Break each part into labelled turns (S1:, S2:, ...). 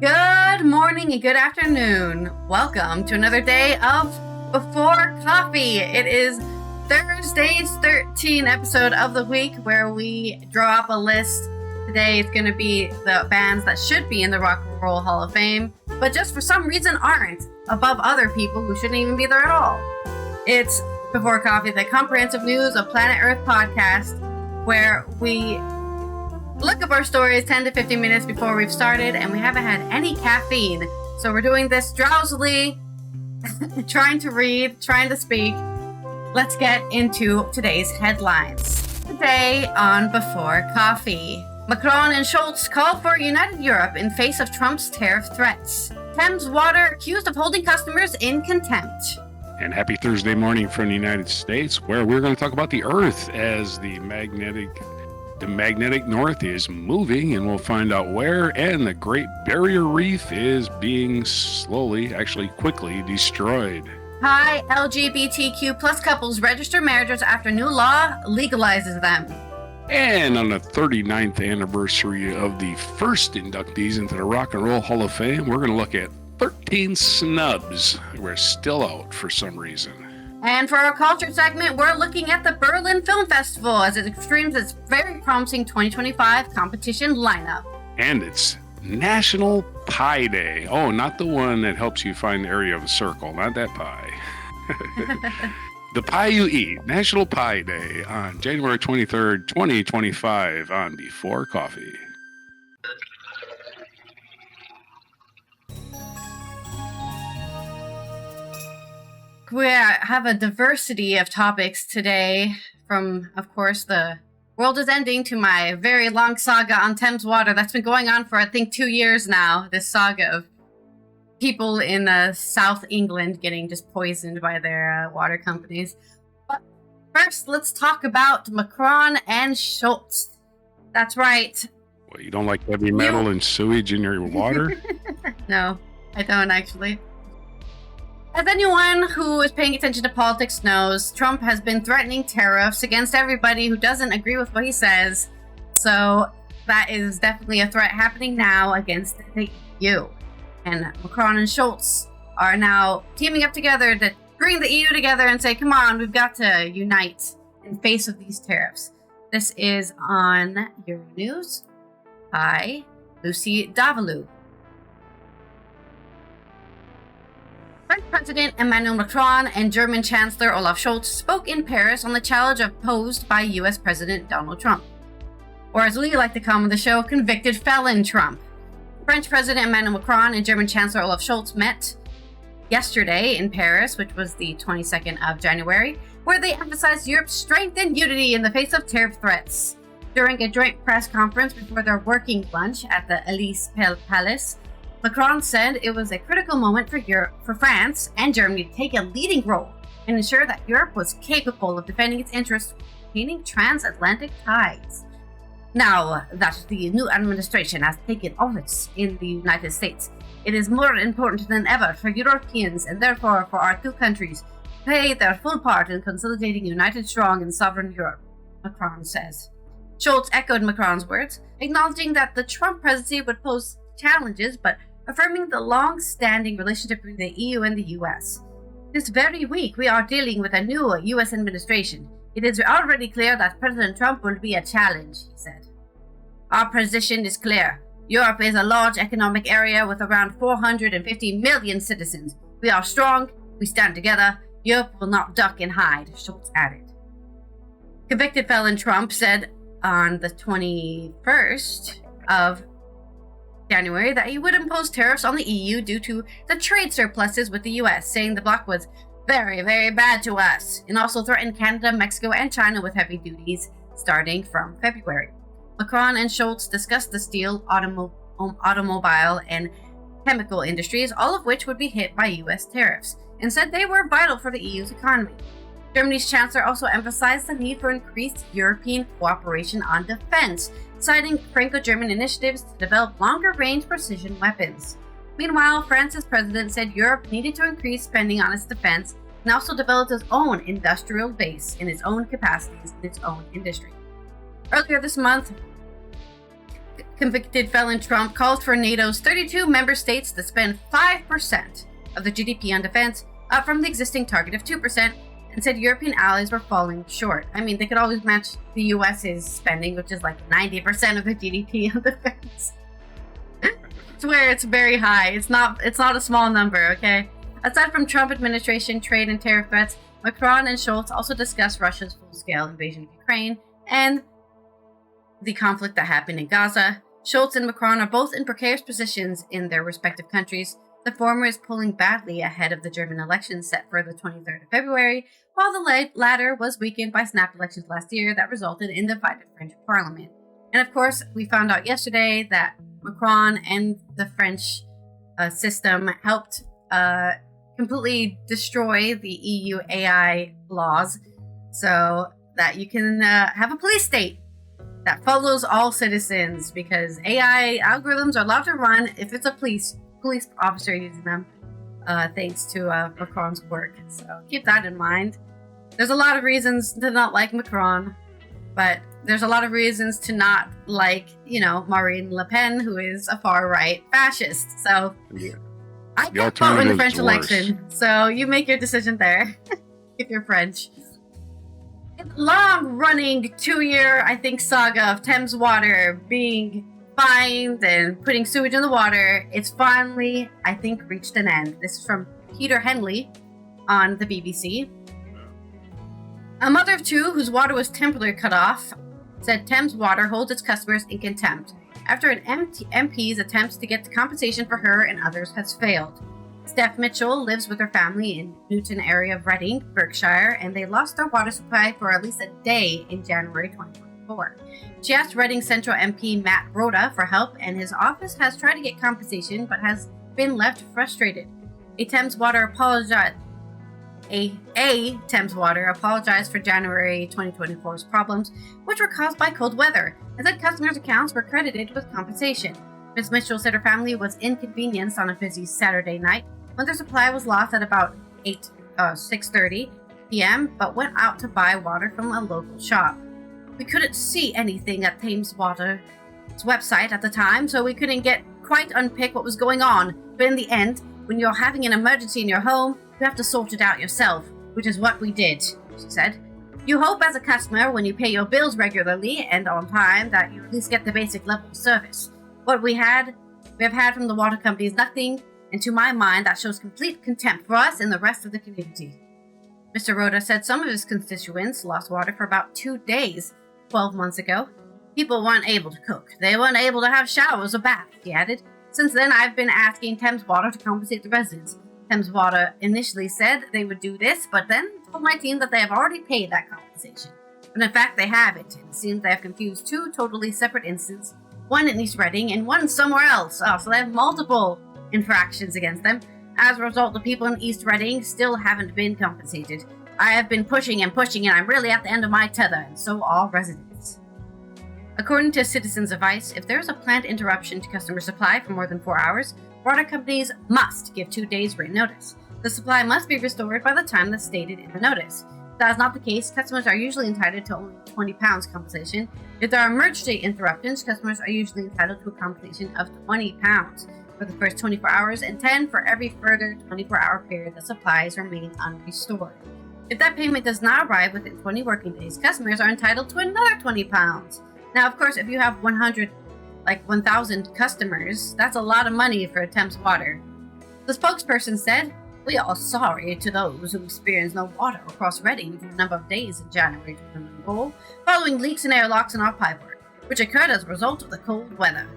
S1: Good morning and good afternoon. Welcome to another day of Before Coffee. It is Thursday's 13th episode of the week where we draw up a list. Today it's going to be the bands that should be in the Rock and Roll Hall of Fame, but just for some reason aren't, above other people who shouldn't even be there at all. It's Before Coffee, the comprehensive news of Planet Earth podcast, where we look up our stories 10 to 15 minutes before we've started, and we haven't had any caffeine. So we're doing this drowsily, trying to read, trying to speak. Let's get into today's headlines. Today on Before Coffee, Macron and Scholz call for united Europe in face of Trump's tariff threats. Thames Water accused of holding customers in contempt.
S2: And happy Thursday morning from the United States, where we're going to talk about the Earth as the magnetic north is moving, and we'll find out where, and the Great Barrier Reef is being quickly destroyed.
S1: High LGBTQ plus couples register marriages after new law legalizes them.
S2: And on the 39th anniversary of the first inductees into the Rock and Roll Hall of Fame, we're going to look at 13 snubs who are still out for some reason.
S1: And for our culture segment, we're looking at the Berlin Film Festival as it streams its very promising 2025 competition lineup.
S2: And it's National Pie Day. Oh, not the one that helps you find the area of a circle, not that pie. The pie you eat, National Pie Day on January 23rd, 2025 on Before Coffee.
S1: We have a diversity of topics today, from, of course, the world is ending to my very long saga on Thames Water that's been going on for, I think, 2 years now. This saga of people in South England getting just poisoned by their water companies. But first, let's talk about Macron and Scholz. That's right.
S2: Well, you don't like heavy metal and sewage in your water?
S1: No, I don't actually. As anyone who is paying attention to politics knows, Trump has been threatening tariffs against everybody who doesn't agree with what he says. So that is definitely a threat happening now against the EU. And Macron and Scholz are now teaming up together to bring the EU together and say, come on, we've got to unite in face of these tariffs. This is on Euronews by Lucy Davalou. French President Emmanuel Macron and German Chancellor Olaf Scholz spoke in Paris on the challenge posed by U.S. President Donald Trump. Or as we like to call him on the show, convicted felon Trump. French President Emmanuel Macron and German Chancellor Olaf Scholz met yesterday in Paris, which was the 22nd of January, where they emphasized Europe's strength and unity in the face of tariff threats. During a joint press conference before their working lunch at the Élysée Palace, Macron said it was a critical moment for France and Germany to take a leading role and ensure that Europe was capable of defending its interests while maintaining transatlantic ties. Now that the new administration has taken office in the United States, it is more important than ever for Europeans and therefore for our two countries to play their full part in consolidating a united, strong, and sovereign Europe, Macron says. Scholz echoed Macron's words, acknowledging that the Trump presidency would pose challenges, but affirming the long-standing relationship between the EU and the US. This very week, we are dealing with a new US administration. It is already clear that President Trump will be a challenge, he said. Our position is clear. Europe is a large economic area with around 450 million citizens. We are strong. We stand together. Europe will not duck and hide, Scholz added. Convicted felon Trump said on the 21st of January that he would impose tariffs on the EU due to the trade surpluses with the US, saying the bloc was very, very bad to us, and also threatened Canada, Mexico, and China with heavy duties starting from February. Macron and Scholz discussed the steel, automobile, and chemical industries, all of which would be hit by US tariffs, and said they were vital for the EU's economy. Germany's chancellor also emphasized the need for increased European cooperation on defense, citing Franco-German initiatives to develop longer-range precision weapons. Meanwhile, France's president said Europe needed to increase spending on its defense and also develop its own industrial base in its own capacities in its own industry. Earlier this month, Convicted felon Trump calls for NATO's 32 member states to spend 5% of the GDP on defense, up from the existing target of 2%, and said European allies were falling short. I mean, they could always match the US's spending, which is like 90% of the GDP on defense. I swear it's very high. It's not a small number, okay? Aside from Trump administration trade and tariff threats, Macron and Scholz also discussed Russia's full-scale invasion of Ukraine and the conflict that happened in Gaza. Scholz and Macron are both in precarious positions in their respective countries. The former is pulling badly ahead of the German elections set for the 23rd of February, while the latter was weakened by snap elections last year that resulted in divided French parliament. And of course, we found out yesterday that Macron and the French system helped completely destroy the EU AI laws so that you can have a police state that follows all citizens, because AI algorithms are allowed to run if it's a police officer using them, thanks to Macron's work. So keep that in mind. There's a lot of reasons to not like Macron, but there's a lot of reasons to not like, Marine Le Pen, who is a far-right fascist. So I can't vote in the French election, so you make your decision there if you're French. Long-running 2-year, I think, saga of Thames Water being fined and putting sewage in the water, it's finally, I think, reached an end. This is from Peter Henley on the BBC. A mother of two whose water was temporarily cut off said Thames Water holds its customers in contempt after an MP's attempts to get compensation for her and others has failed. Steph Mitchell lives with her family in Newton area of Reading, Berkshire, and they lost their water supply for at least a day in January 2024. She asked Reading Central MP Matt Rhoda for help, and his office has tried to get compensation but has been left frustrated. Thames Water apologized for January 2024's problems, which were caused by cold weather, and said customers' accounts were credited with compensation. Ms. Mitchell said her family was inconvenienced on a busy Saturday night when their supply was lost at about 6:30 p.m., but went out to buy water from a local shop. We couldn't see anything at Thames Water's website at the time, so we couldn't quite unpick what was going on. But in the end, when you're having an emergency in your home, you have to sort it out yourself, which is what we did, she said. You hope as a customer, when you pay your bills regularly and on time, that you at least get the basic level of service. What we have had from the water company is nothing, and to my mind, that shows complete contempt for us and the rest of the community. Mr. Rhoda said some of his constituents lost water for about 2 days 12 months ago. People weren't able to cook. They weren't able to have showers or baths, he added. Since then, I've been asking Thames Water to compensate the residents. Thames Water initially said they would do this, but then told my team that they have already paid that compensation. But in fact, they haven't. It seems they have confused two totally separate incidents, one in East Reading and one somewhere else. So they have multiple infractions against them. As a result, the people in East Reading still haven't been compensated. I have been pushing, and I'm really at the end of my tether, and so are residents. According to Citizens Advice, if there is a planned interruption to customer supply for more than 4 hours, water companies must give 2 days written notice. The supply must be restored by the time that's stated in the notice. If that is not the case, customers are usually entitled to only £20 compensation. If there are emergency interruptions, customers are usually entitled to a compensation of £20 for the first 24 hours and $10 for every further 24-hour period that supplies remain unrestored. If that payment does not arrive within 20 working days, customers are entitled to another £20. Now, of course, if you have 1,000 customers, that's a lot of money for Thames Water. The spokesperson said, "We are sorry to those who experienced no water across Reading for a number of days in January 2024, following leaks and airlocks in our pipework, which occurred as a result of the cold weather.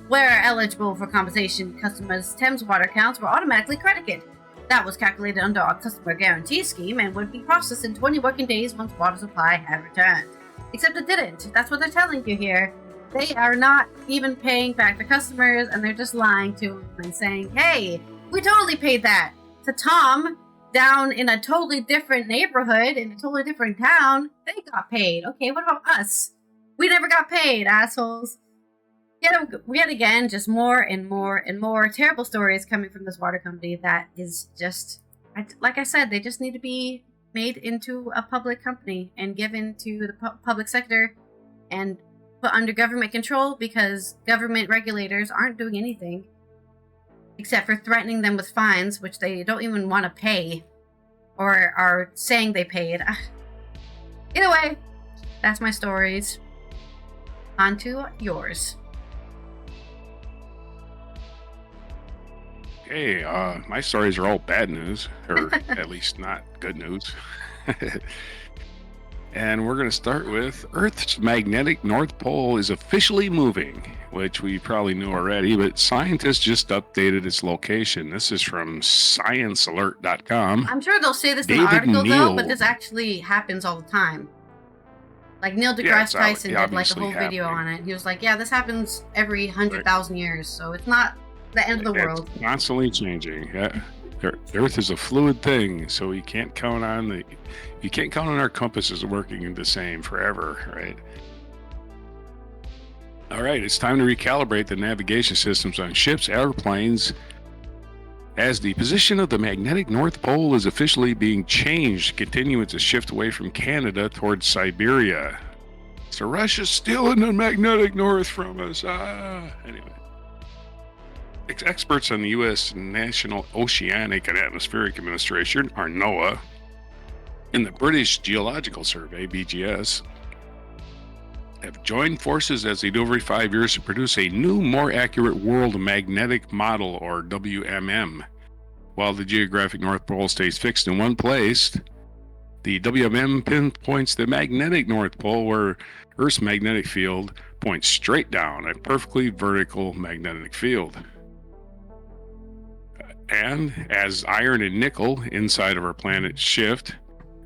S1: Where eligible for compensation, customers' Thames Water accounts were automatically credited. That was calculated under our customer guarantee scheme and would be processed in 20 working days once water supply had returned." Except it didn't. That's what they're telling you here. They are not even paying back the customers, and they're just lying to them and saying, "Hey, we totally paid that to Tom down in a totally different neighborhood in a totally different town. They got paid. Okay, what about us? We never got paid, assholes." Yet again, just more and more and more terrible stories coming from this water company that is just, like I said, they just need to be made into a public company and given to the public sector and put under government control because government regulators aren't doing anything except for threatening them with fines, which they don't even want to pay or are saying they paid. Either way, that's my stories. On to yours.
S2: Hey, my stories are all bad news, or at least not good news. And we're going to start with Earth's magnetic North Pole is officially moving, which we probably knew already, but scientists just updated its location. This is from sciencealert.com.
S1: I'm sure they'll say this in the article, though, but this actually happens all the time. Like Neil deGrasse Tyson did like a whole video on it. He was like, yeah, this happens every 100,000 years, so it's not the end of the world.
S2: Constantly changing. Yeah. Earth is a fluid thing, so you can't count on our compasses working the same forever, right? All right, it's time to recalibrate the navigation systems on ships, airplanes, as the position of the magnetic North Pole is officially being changed, continuing to shift away from Canada towards Siberia. So Russia's stealing the magnetic North from us. Anyway. Experts on the U.S. National Oceanic and Atmospheric Administration, or NOAA, and the British Geological Survey, BGS, have joined forces as they do every 5 years to produce a new, more accurate World Magnetic Model, or WMM. While the geographic North Pole stays fixed in one place, the WMM pinpoints the magnetic North Pole, where Earth's magnetic field points straight down, a perfectly vertical magnetic field. And as iron and nickel inside of our planet shift,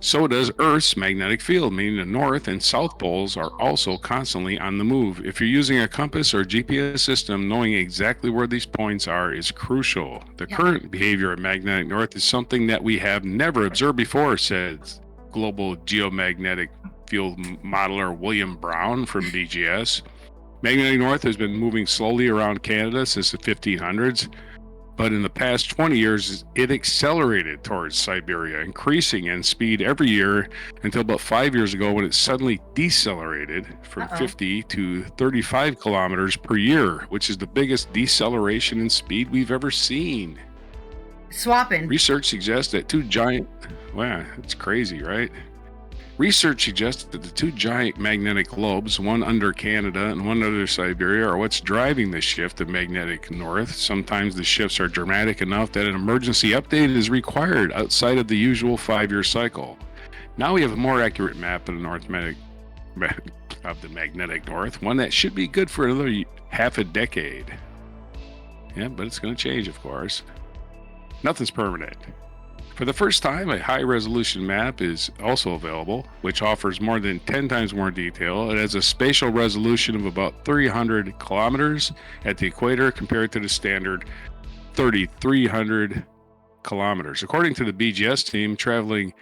S2: so does Earth's magnetic field, meaning the north and south poles are also constantly on the move. If you're using a compass or GPS system, knowing exactly where these points are is crucial. The current behavior of magnetic north is something that we have never observed before, says global geomagnetic field modeler William Brown from BGS. Magnetic north has been moving slowly around Canada since the 1500s. But in the past 20 years, it accelerated towards Siberia, increasing in speed every year until about 5 years ago when it suddenly decelerated from 50 to 35 kilometers per year, which is the biggest deceleration in speed we've ever seen.
S1: Swapping.
S2: Research suggests that wow, it's crazy, right? Research suggests that the two giant magnetic lobes, one under Canada and one under Siberia, are what's driving the shift of magnetic north. Sometimes the shifts are dramatic enough that an emergency update is required outside of the usual 5-year cycle. Now we have a more accurate map of the magnetic north, one that should be good for another half a decade. Yeah, but it's going to change, of course. Nothing's permanent. For the first time, a high-resolution map is also available, which offers more than 10 times more detail. It has a spatial resolution of about 300 kilometers at the equator compared to the standard 3,300 kilometers. According to the BGS team, traveling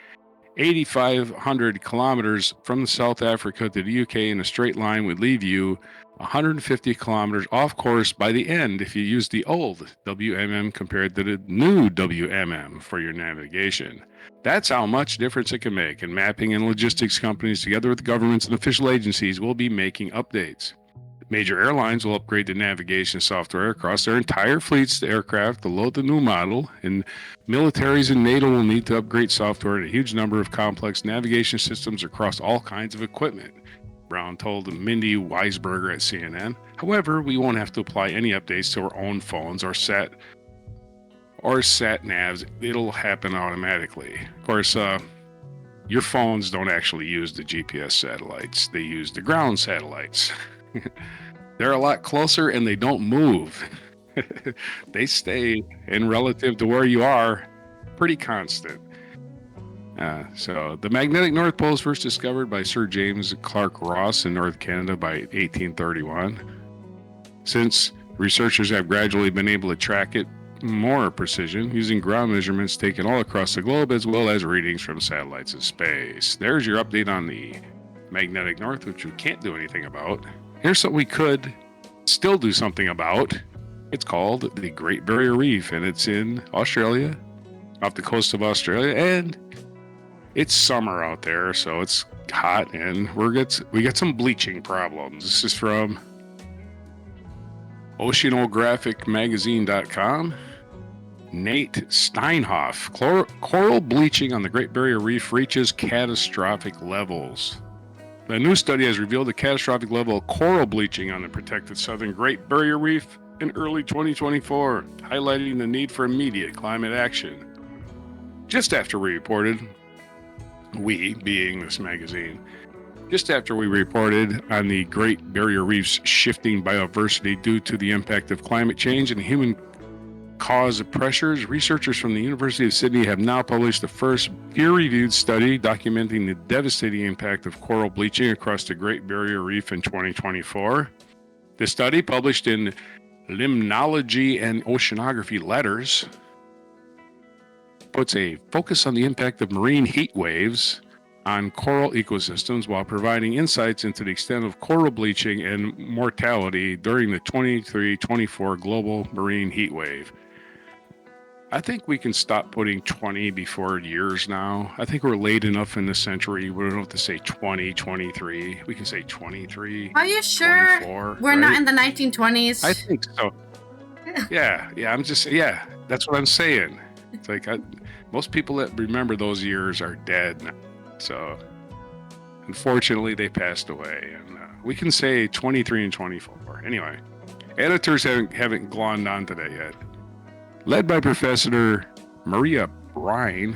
S2: 8,500 kilometers from South Africa to the UK in a straight line would leave you 150 kilometers off course by the end if you use the old WMM compared to the new WMM for your navigation. That's how much difference it can make, and mapping and logistics companies, together with governments and official agencies, will be making updates. Major airlines will upgrade the navigation software across their entire fleets to aircraft to load the new model, and militaries and NATO will need to upgrade software and a huge number of complex navigation systems across all kinds of equipment, Brown told Mindy Weisberger at CNN. However, we won't have to apply any updates to our own phones or sat navs. It'll happen automatically. Of course, your phones don't actually use the GPS satellites. They use the ground satellites. They're a lot closer and they don't move. They stay in relative to where you are pretty constant. So the magnetic North Pole was first discovered by Sir James Clark Ross in North Canada by 1831. Since researchers have gradually been able to track it more precision using ground measurements taken all across the globe as well as readings from satellites in space. There's your update on the magnetic north, which we can't do anything about. Here's something we could still do something about. It's called the Great Barrier Reef, and it's in Australia, off the coast of Australia, and It's summer out there, so it's hot, and we got some bleaching problems. This is from oceanographicmagazine.com. Nate Steinhoff. Coral bleaching on the Great Barrier Reef reaches catastrophic levels. A new study has revealed a catastrophic level of coral bleaching on the protected southern Great Barrier Reef in early 2024, highlighting the need for immediate climate action. Just after we reported, we being this magazine, just after we reported on the Great Barrier Reef's shifting biodiversity due to the impact of climate change and human cause of pressures, researchers from the University of Sydney have now published the first peer-reviewed study documenting the devastating impact of coral bleaching across the Great Barrier Reef in 2024. The study, published in Limnology and Oceanography Letters, puts a focus on the impact of marine heat waves on coral ecosystems while providing insights into the extent of coral bleaching and mortality during the 23-24 global marine heat wave. I think we can stop putting 20 before years now. I think we're late enough in the century. We don't have to say 2023. We can say 23.
S1: Are you sure
S2: 24,
S1: we're
S2: right?
S1: not in the 1920s?
S2: I think so. Yeah. That's what I'm saying. It's like most people that remember those years are dead now. So unfortunately, they passed away. And we can say 23 and 24. Anyway, editors haven't glonned on to that yet. Led by Professor Maria Byrne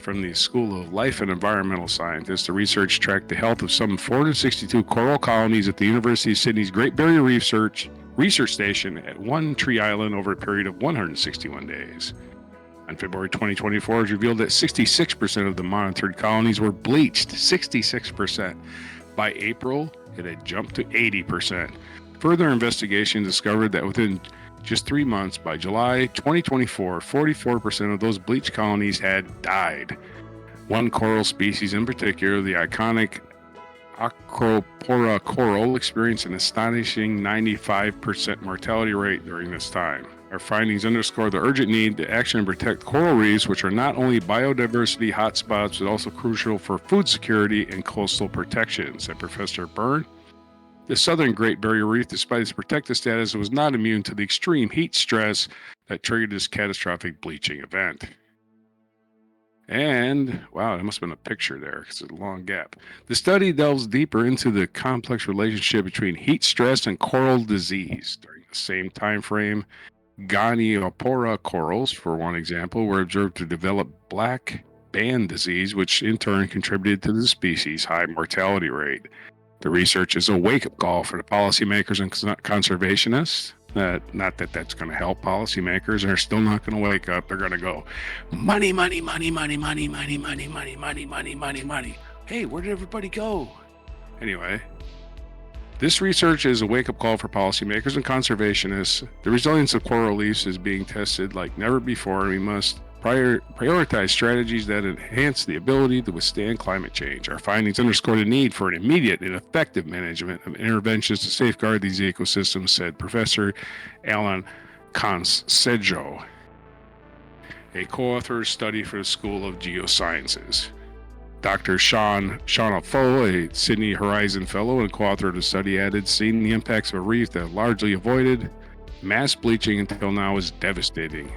S2: from the School of Life and Environmental Sciences, the research tracked the health of some 462 coral colonies at the University of Sydney's Great Barrier Reef Research Station at One Tree Island over a period of 161 days. On February 2024, it was revealed that 66% of the monitored colonies were bleached. 66%. By April, it had jumped to 80%. Further investigation discovered that within just 3 months, by July 2024, 44% of those bleached colonies had died. One coral species in particular, the iconic Acropora coral, experienced an astonishing 95% mortality rate during this time. Our findings underscore the urgent need to action and protect coral reefs, which are not only biodiversity hotspots, but also crucial for food security and coastal protection, said Professor Byrne. The southern Great Barrier Reef, despite its protected status, was not immune to the extreme heat stress that triggered this catastrophic bleaching event. And, wow, there must have been a picture there because it's a long gap. The study delves deeper into the complex relationship between heat stress and coral disease. During the same time frame, Goniopora corals, for one example, were observed to develop black band disease, which in turn contributed to the species' high mortality rate. The research is a wake-up call for the policymakers and conservationists. Not that that's going to help policymakers. They're still not going to wake up. They're going to go, money, money, money, money, money, money, money, money, money, money, money, money. Hey, where did everybody go? Anyway, this research is a wake-up call for policymakers and conservationists. The resilience of coral reefs is being tested like never before, and we must prioritize strategies that enhance the ability to withstand climate change. Our findings underscore the need for an immediate and effective management of interventions to safeguard these ecosystems, said Professor Alan Concejo, a co-author study for the School of Geosciences. Dr. Shauna Foe, a Sydney Horizon Fellow and co-author of the study, added, seeing the impacts of a reef that largely avoided mass bleaching until now is devastating.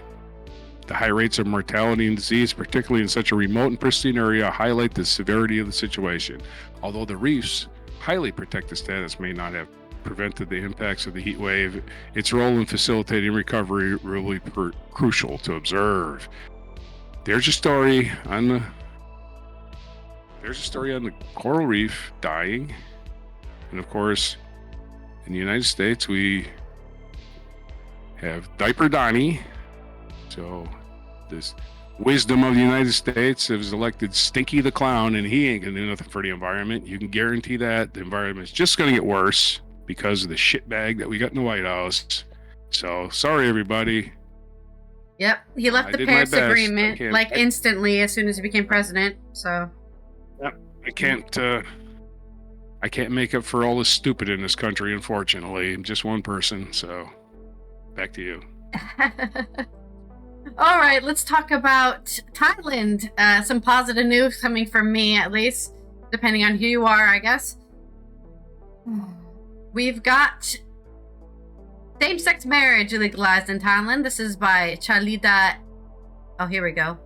S2: The high rates of mortality and disease, particularly in such a remote and pristine area, highlight the severity of the situation. Although the reef's highly protected status may not have prevented the impacts of the heat wave, its role in facilitating recovery will be crucial to observe. There's a story on the coral reef dying, and of course, in the United States, we have Diaper Donnie. So this wisdom of the United States has elected Stinky the Clown, and he ain't gonna do nothing for the environment. You can guarantee that the environment is just gonna get worse because of the shitbag that we got in the White House. So sorry, everybody.
S1: Yep, he left the Paris Agreement like instantly as soon as he became president. So
S2: yep, I can't make up for all the stupid in this country, unfortunately. I'm just one person. So back to you.
S1: All right, let's talk about Thailand. Some positive news coming from me, at least, depending on who you are, I guess. We've got same-sex marriage legalized in Thailand. This is by Chalida. Oh, here we go.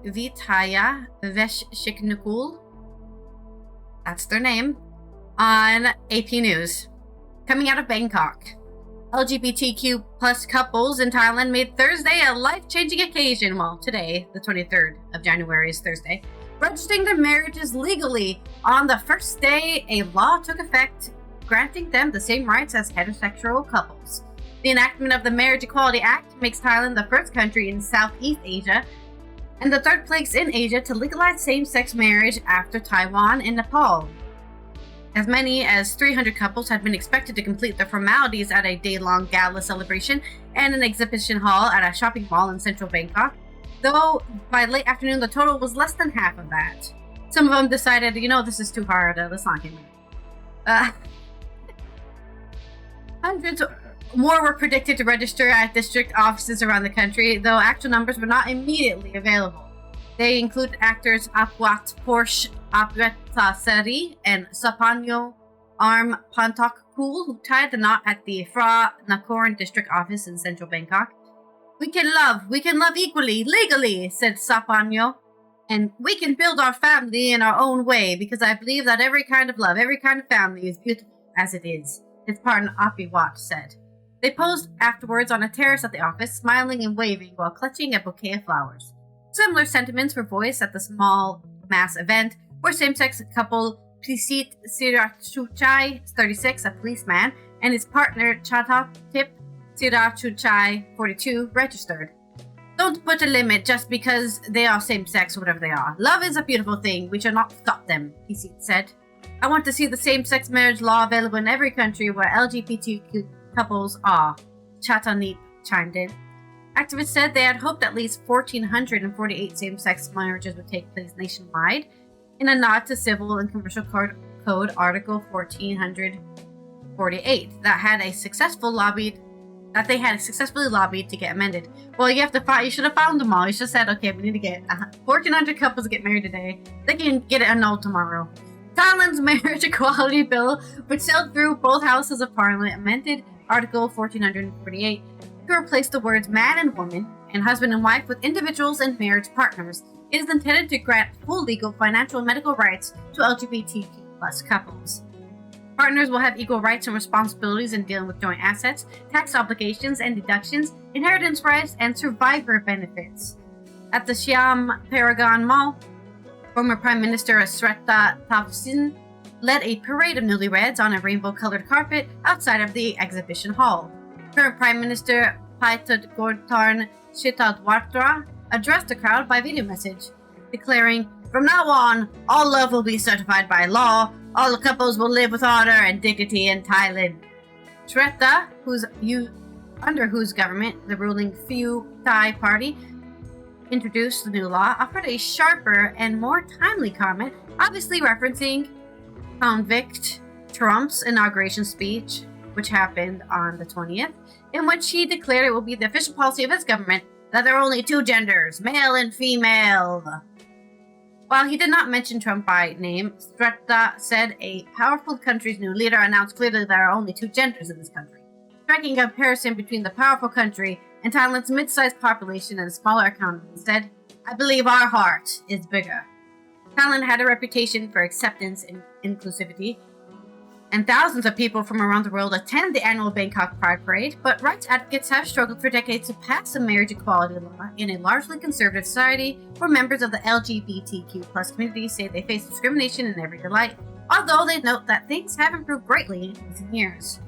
S1: Vitaya Veshiknukul. That's their name. On AP News. Coming out of Bangkok. LGBTQ plus couples in Thailand made Thursday a life-changing occasion. Well, today, the 23rd of January is Thursday. Registering their marriages legally. On the first day, a law took effect, granting them the same rights as heterosexual couples. The enactment of the Marriage Equality Act makes Thailand the first country in Southeast Asia and the third place in Asia to legalize same-sex marriage after Taiwan and Nepal. As many as 300 couples had been expected to complete their formalities at a day-long gala celebration and an exhibition hall at a shopping mall in central Bangkok, though by late afternoon the total was less than half of that. Some of them decided, this is too hard, let's not get married. Hundreds more were predicted to register at district offices around the country, though actual numbers were not immediately available. They include actors Apwat Porsche Apwetasari and Sapanyo Arm Pantok Pool, who tied the knot at the Phra Nakhon district office in central Bangkok. We can love equally, legally, said Sapanyo. And we can build our family in our own way, because I believe that every kind of love, every kind of family is beautiful as it is, his partner Apiwat said. They posed afterwards on a terrace at the office, smiling and waving while clutching a bouquet of flowers. Similar sentiments were voiced at the small mass event where same-sex couple Pisit Sirachuchai, 36, a policeman, and his partner Chatatip Sirachuchai, 42, registered. Don't put a limit just because they are same-sex or whatever they are. Love is a beautiful thing. We shall not stop them, Pisit said. I want to see the same-sex marriage law available in every country where LGBTQ couples are, Chatanip chimed in. Activists said they had hoped at least 1,448 same-sex marriages would take place nationwide, in a nod to Civil and Commercial Code Article 1448 that they had successfully lobbied to get amended. Well, you should have found them all. You should have said, okay, we need to get 1,400 couples to get married today. They can get it annulled tomorrow. Thailand's marriage equality bill, which sailed through both houses of parliament, amended Article 1448 to replace the words man and woman and husband and wife with individuals and marriage partners. It is intended to grant full legal, financial, and medical rights to LGBTQ plus couples. Partners will have equal rights and responsibilities in dealing with joint assets, tax obligations and deductions, inheritance rights, and survivor benefits. At the Siam Paragon Mall, former Prime Minister Srettha Thavisin led a parade of newlyweds on a rainbow-colored carpet outside of the exhibition hall. Current Prime Minister Paitut Gortarn Shitadwatra addressed the crowd by video message, declaring, "From now on, all love will be certified by law. All the couples will live with honor and dignity in Thailand." Srettha, under whose government the ruling Pheu Thai Party introduced the new law, offered a sharper and more timely comment, obviously referencing convict Trump's inauguration speech, which happened on the 20th, in which he declared it will be the official policy of his government that there are only two genders, male and female. While he did not mention Trump by name, Srettha said a powerful country's new leader announced clearly there are only two genders in this country, striking a comparison between the powerful country and Thailand's mid-sized population and smaller economy. He said, "I believe our heart is bigger." Thailand had a reputation for acceptance and inclusivity, and thousands of people from around the world attend the annual Bangkok Pride Parade, but rights advocates have struggled for decades to pass a marriage equality law in a largely conservative society where members of the LGBTQ plus community say they face discrimination in everyday life, although they note that things have improved greatly in recent years.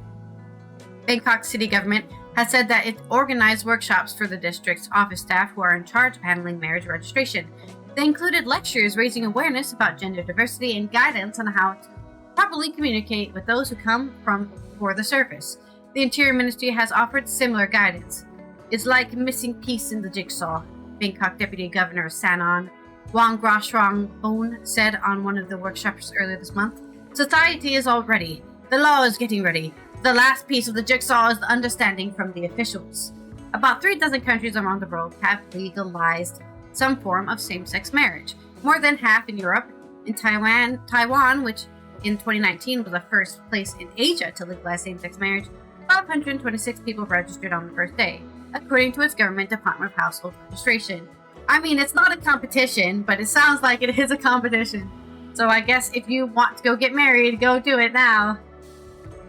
S1: Bangkok city government has said that it organized workshops for the district's office staff who are in charge of handling marriage registration. They included lectures raising awareness about gender diversity and guidance on how to properly communicate with those who come from for the service. The Interior Ministry has offered similar guidance. It's like missing piece in the jigsaw, Bangkok Deputy Governor Sanon Wanggrasrong said on one of the workshops earlier this month. Society is all ready. The law is getting ready. The last piece of the jigsaw is the understanding from the officials. About 3 dozen countries around the world have legalized some form of same-sex marriage. More than half in Europe. In Taiwan, which in 2019 was the first place in Asia to legalize same-sex marriage, 526 people registered on the first day, according to its government Department of Household Registration. I mean, it's not a competition, but it sounds like it is a competition. So I guess if you want to go get married, go do it now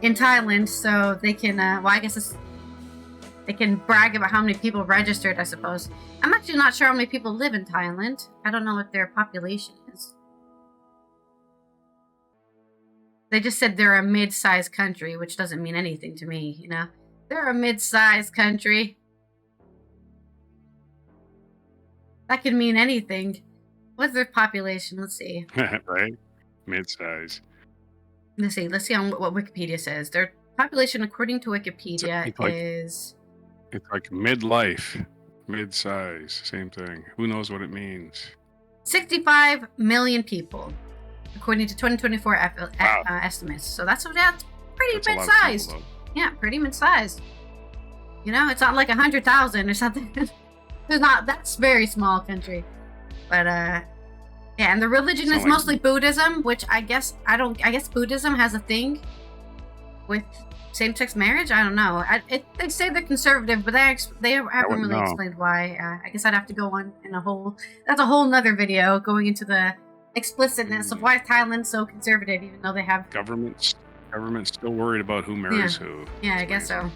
S1: in Thailand, so they can, they can brag about how many people registered, I suppose. I'm actually not sure how many people live in Thailand. I don't know what their population is. They just said they're a mid-sized country, which doesn't mean anything to me, you know? They're a mid-sized country. That could mean anything. What's their population? Let's see.
S2: Right? Mid-size.
S1: Let's see on what Wikipedia says. Their population, according to Wikipedia, is...
S2: It's like midlife, mid-size, same thing. Who knows what it means?
S1: 65 million people, according to 2024 estimates. So that's pretty mid-sized. Yeah, pretty mid-sized. You know, it's not like 100,000 or something. That's very small country. But yeah, and the religion is mostly Buddhism, which I guess Buddhism has a thing with same-sex marriage. I don't know. They say they're conservative, but they haven't really explained why. I guess I'd have to go on that's a whole nother video going into the explicitness of why Thailand's so conservative, even though they have
S2: government's still worried about who marries who.
S1: Yeah, I guess so.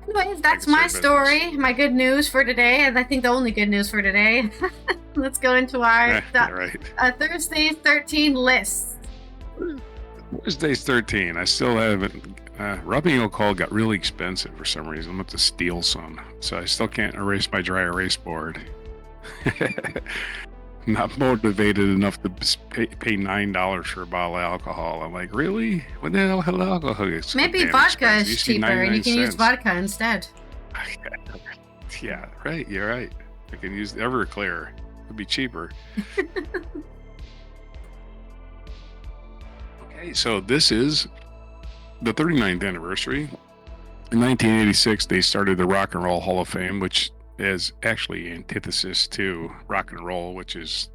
S1: Anyways, that's my story, my good news for today, and I think the only good news for today. Let's go into our Thursday 13 list.
S2: Thursday's 13. I still haven't. Rubbing alcohol got really expensive for some reason. I'm going to have to steal some, so I still can't erase my dry erase board. Not motivated enough to pay $9 for a bottle of alcohol. I'm like, really? What the hell alcohol is?
S1: Maybe vodka is cheaper, and you can use vodka instead.
S2: Yeah, right. You're right. I can use Everclear. It'd be cheaper. Okay, so this is the 39th anniversary. In 1986, they started the Rock and Roll Hall of Fame, which is actually antithesis to rock and roll, which is,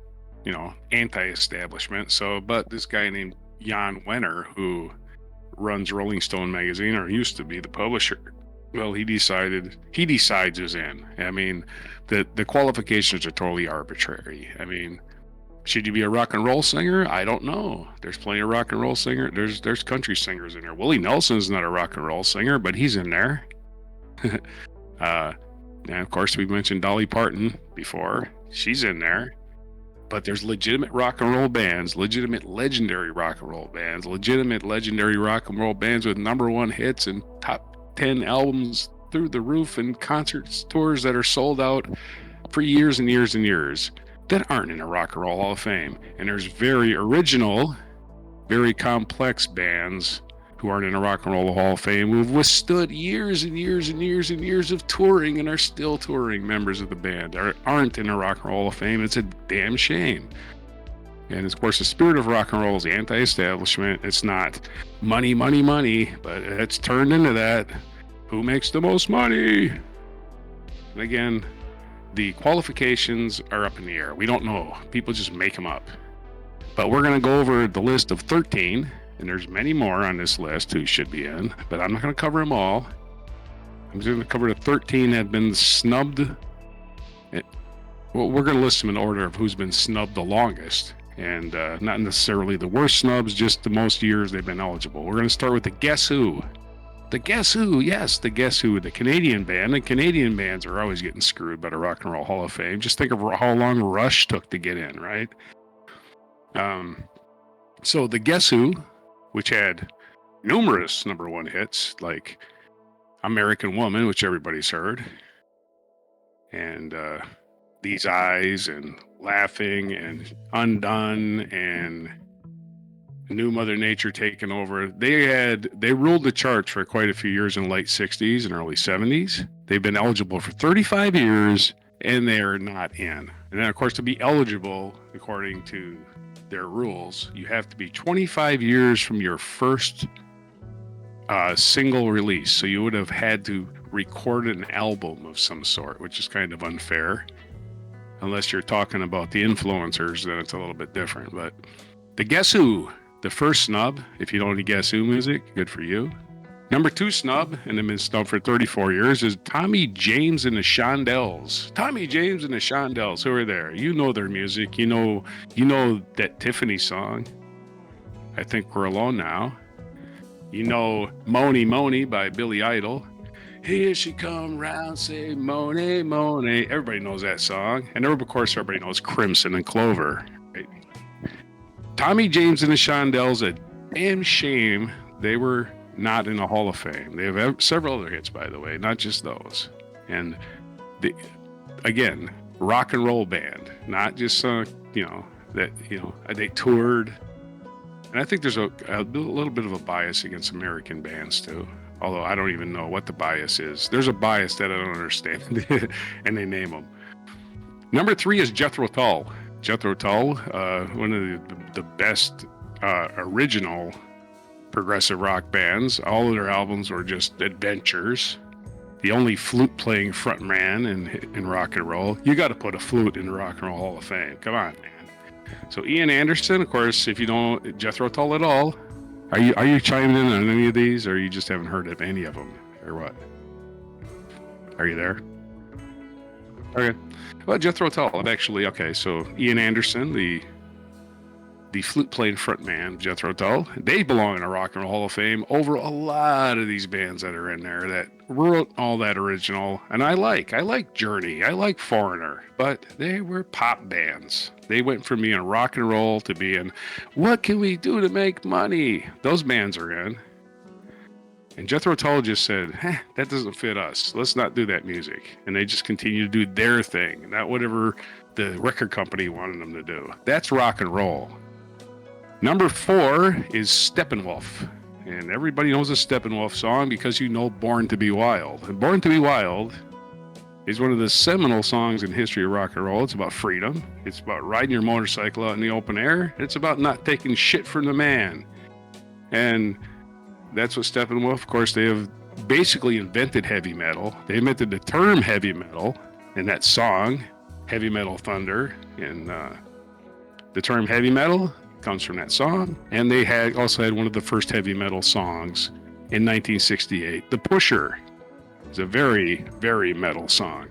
S2: anti-establishment. But this guy named Jan Wenner, who runs Rolling Stone magazine, or used to be the publisher, well, he decides who's in. I mean, the qualifications are totally arbitrary. I mean, should you be a rock and roll singer? I don't know. There's plenty of rock and roll singers. There's country singers in there. Willie Nelson's not a rock and roll singer, but he's in there. And of course, we mentioned Dolly Parton before. She's in there. But there's legitimate rock and roll bands, legitimate legendary rock and roll bands, legitimate legendary rock and roll bands with #1 hits and top 10 albums through the roof and concert tours that are sold out for years and years and years that aren't in a Rock and Roll Hall of Fame. And there's very original, very complex bands who aren't in a Rock and Roll Hall of Fame, who've withstood years and years and years and years of touring and are still touring members of the band, aren't in a Rock and Roll Hall of Fame. It's a damn shame. And of course, the spirit of rock and roll is anti-establishment. It's not money, money, money, but it's turned into that. Who makes the most money? And again, the qualifications are up in the air. We don't know. People just make them up. But we're going to go over the list of 13. And there's many more on this list who should be in, but I'm not going to cover them all. I'm just going to cover the 13 that have been snubbed. Well, we're going to list them in order of who's been snubbed the longest, and not necessarily the worst snubs, just the most years they've been eligible. We're going to start with the Guess Who. The Guess Who, yes, the Guess Who, the Canadian band. The Canadian bands are always getting screwed by the Rock and Roll Hall of Fame. Just think of how long Rush took to get in, right? So the Guess Who, which had numerous #1 hits like American Woman, which everybody's heard, and These Eyes, and Laughing, and Undone, and New Mother Nature Taking Over. They ruled the charts for quite a few years in the late 60s and early 70s. They've been eligible for 35 years, and they are not in. And then, of course, to be eligible, according to their rules, you have to be 25 years from your first single release. So you would have had to recorded an album of some sort, which is kind of unfair. Unless you're talking about the influencers, then it's a little bit different. But the Guess Who, the first snub, if you don't know Guess Who music, good for you. Number 2 snub, and they've been snubbed for 34 years, is Tommy James and the Shondells. Tommy James and the Shondells, who are there? You know their music. You know that Tiffany song, I Think We're Alone Now. You know Money Money by Billy Idol. Here she come round, say Money Money. Everybody knows that song. And of course, everybody knows Crimson and Clover. Right? Tommy James and the Shondells, a damn shame they were not in the Hall of Fame. They have several other hits, by the way, not just those. And again, rock and roll band, not just they toured. And I think there's a little bit of a bias against American bands too. Although I don't even know what the bias is. There's a bias that I don't understand, and they name them. Number 3 is Jethro Tull. Jethro Tull, one of the best original progressive rock bands. All of their albums were just adventures. The only flute playing frontman in rock and roll. You got to put a flute in the Rock and Roll Hall of Fame. Come on, man. So Ian Anderson, of course, if you don't Jethro Tull at all, are you chiming in on any of these, or you just haven't heard of any of them, or what? Are you there? Okay. Well, Jethro Tull, actually, okay. So Ian Anderson, the flute playing frontman, Jethro Tull, they belong in the Rock and Roll Hall of Fame over a lot of these bands that are in there that wrote all that original. And I like Journey, I like Foreigner, but they were pop bands. They went from being rock and roll to being, what can we do to make money? Those bands are in. And Jethro Tull just said, that doesn't fit us. Let's not do that music. And they just continue to do their thing, not whatever the record company wanted them to do. That's rock and roll. Number 4 is Steppenwolf. And everybody knows a Steppenwolf song because you know Born to be Wild. And Born to be Wild is one of the seminal songs in history of rock and roll. It's about freedom. It's about riding your motorcycle out in the open air. It's about not taking shit from the man. And that's what Steppenwolf, of course, they have basically invented heavy metal. They invented the term heavy metal in that song, Heavy Metal Thunder. And the term heavy metal comes from that song. And they also had one of the first heavy metal songs in 1968, The Pusher. It's a very, very metal song.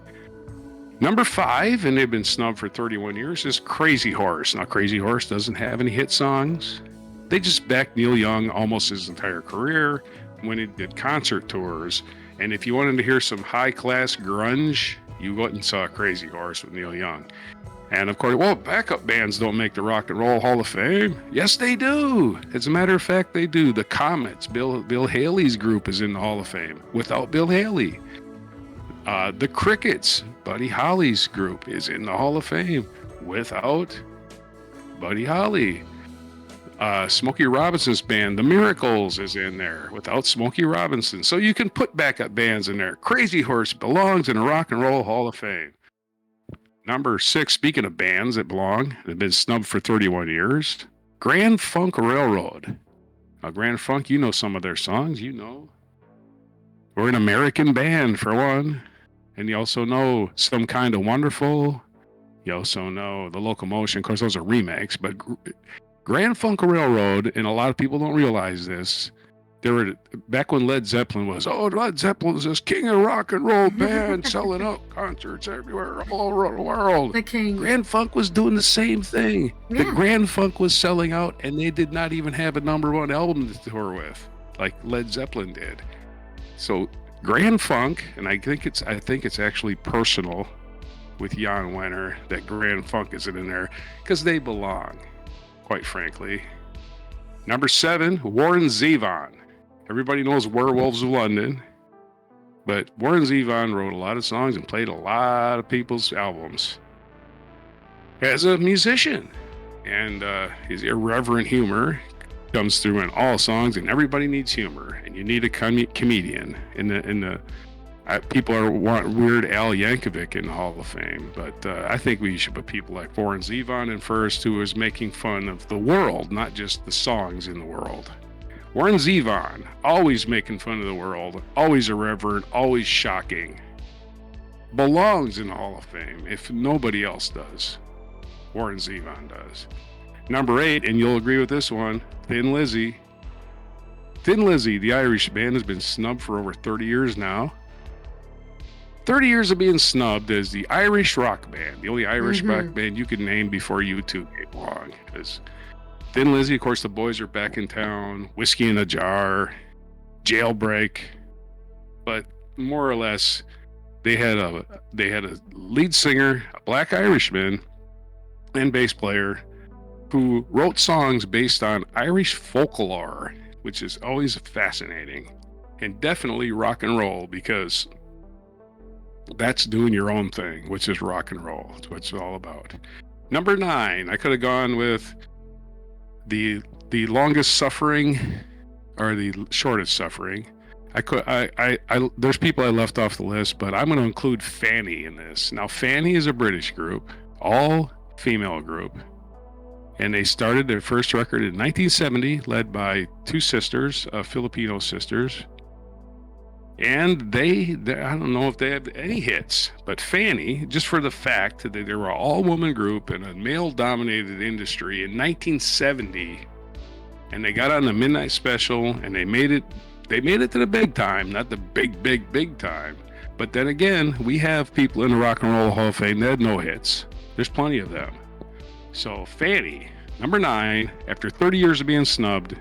S2: Number 5, and they've been snubbed for 31 years, is Crazy Horse. Now, Crazy Horse doesn't have any hit songs. They just backed Neil Young almost his entire career when he did concert tours. And if you wanted to hear some high-class grunge, you went and saw Crazy Horse with Neil Young. And of course, well, backup bands don't make the Rock and Roll Hall of Fame. Yes, they do. As a matter of fact, they do. The Comets, Bill Haley's group is in the Hall of Fame without Bill Haley. The Crickets, Buddy Holly's group is in the Hall of Fame without Buddy Holly. Smokey Robinson's band, The Miracles, is in there without Smokey Robinson. So you can put backup bands in there. Crazy Horse belongs in the Rock and Roll Hall of Fame. Number 6, speaking of bands that belong, they've been snubbed for 31 years. Grand Funk Railroad. Now, Grand Funk, you know some of their songs, you know. We're an American band, for one. And you also know Some Kind of Wonderful. You also know The Locomotion. Of course, those are remakes, but Grand Funk Railroad, and a lot of people don't realize this, they were back when Led Zeppelin was, Led Zeppelin was this king of rock and roll band selling out concerts everywhere, all over the world.
S1: The king.
S2: Grand Funk was doing the same thing. Yeah. The Grand Funk was selling out, and they did not even have a #1 album to tour with, like Led Zeppelin did. So Grand Funk, and I think it's actually personal with Jan Wenner that Grand Funk isn't in there because they belong, quite frankly. Number 7, Warren Zevon. Everybody knows Werewolves of London, but Warren Zevon wrote a lot of songs and played a lot of people's albums as a musician. And his irreverent humor comes through in all songs, and everybody needs humor, and you need a comedian. People want Weird Al Yankovic in the Hall of Fame, but I think we should put people like Warren Zevon in first, who is making fun of the world, not just the songs in the world. Warren Zevon, always making fun of the world, always irreverent, always shocking. Belongs in the Hall of Fame if nobody else does. Warren Zevon does. Number 8, and you'll agree with this one, Thin Lizzy. Thin Lizzy, the Irish band, has been snubbed for over 30 years now. 30 years of being snubbed as the Irish rock band, the only Irish rock band you could name before U2 came along. Because Thin Lizzy, of course, the boys are back in town, Whiskey in a Jar, Jailbreak, but more or less, they had a lead singer, a black Irishman, and bass player who wrote songs based on Irish folklore, which is always fascinating, and definitely rock and roll, because that's doing your own thing, which is rock and roll. That's what it's all about. Number 9, I could have gone with the longest suffering or the shortest suffering. There's people I left off the list, but I'm going to include Fanny in this. Now, Fanny is a British group, all female group, and they started their first record in 1970, led by two sisters, Filipino sisters. And they I don't know if they have any hits, but Fanny, just for the fact that they were an all-woman group in a male-dominated industry in 1970, and they got on the Midnight Special, and they made it to the big time, not the big time. But then again, we have people in the Rock and Roll Hall of Fame that had no hits. There's plenty of them. So Fanny, number 9, after 30 years of being snubbed,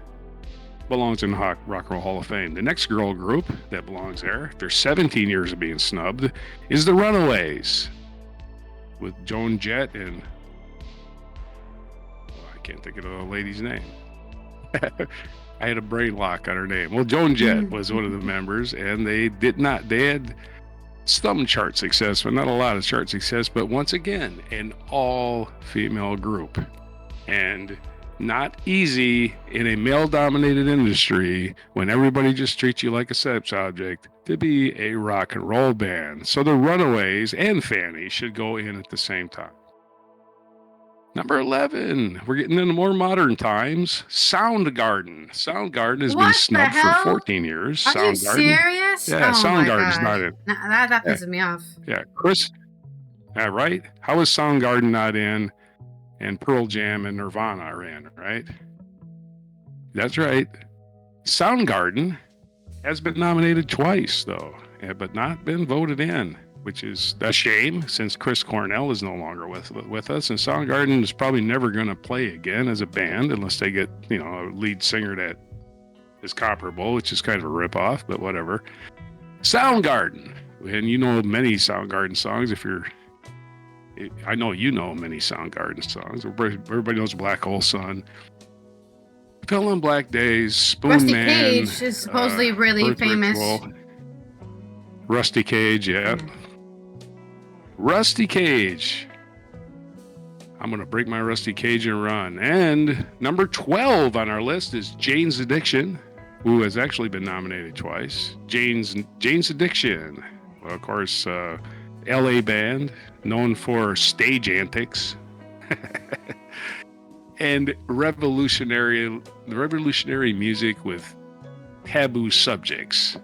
S2: belongs in the Rock and Roll Hall of Fame. The next girl group that belongs there, after 17 years of being snubbed, is the Runaways, with Joan Jett and I can't think of the lady's name. I had a brain lock on her name. Well, Joan Jett was one of the members, and they had some chart success, but not a lot of chart success. But once again, an all-female group, and not easy in a male-dominated industry when everybody just treats you like a sex object to be a rock and roll band. So the Runaways and Fanny should go in at the same time. Number 11, we're getting into more modern times. Soundgarden. Soundgarden has been snubbed for 14 years.
S1: Are you serious?
S2: Yeah, Soundgarden's not in.
S1: That pisses me off.
S2: Yeah, Chris. Right? How is Soundgarden not in? And Pearl Jam and Nirvana are in, right? That's right. Soundgarden has been nominated twice, though, but not been voted in, which is a shame, since Chris Cornell is no longer with us, and Soundgarden is probably never going to play again as a band unless they get, a lead singer that is comparable, which is kind of a ripoff, but whatever. Soundgarden, and you know many Soundgarden songs. I know you know many Soundgarden songs. Everybody knows Black Hole Sun, Fill in Black Days, Spoon
S1: Rusty
S2: Man.
S1: Cage is supposedly really
S2: Earth
S1: famous.
S2: Ritual. Rusty Cage, yeah. Rusty Cage. I'm going to break my Rusty Cage and run. And number 12 on our list is Jane's Addiction, who has actually been nominated twice. Jane's Addiction. Well, of course, LA band, known for stage antics. And revolutionary music with taboo subjects.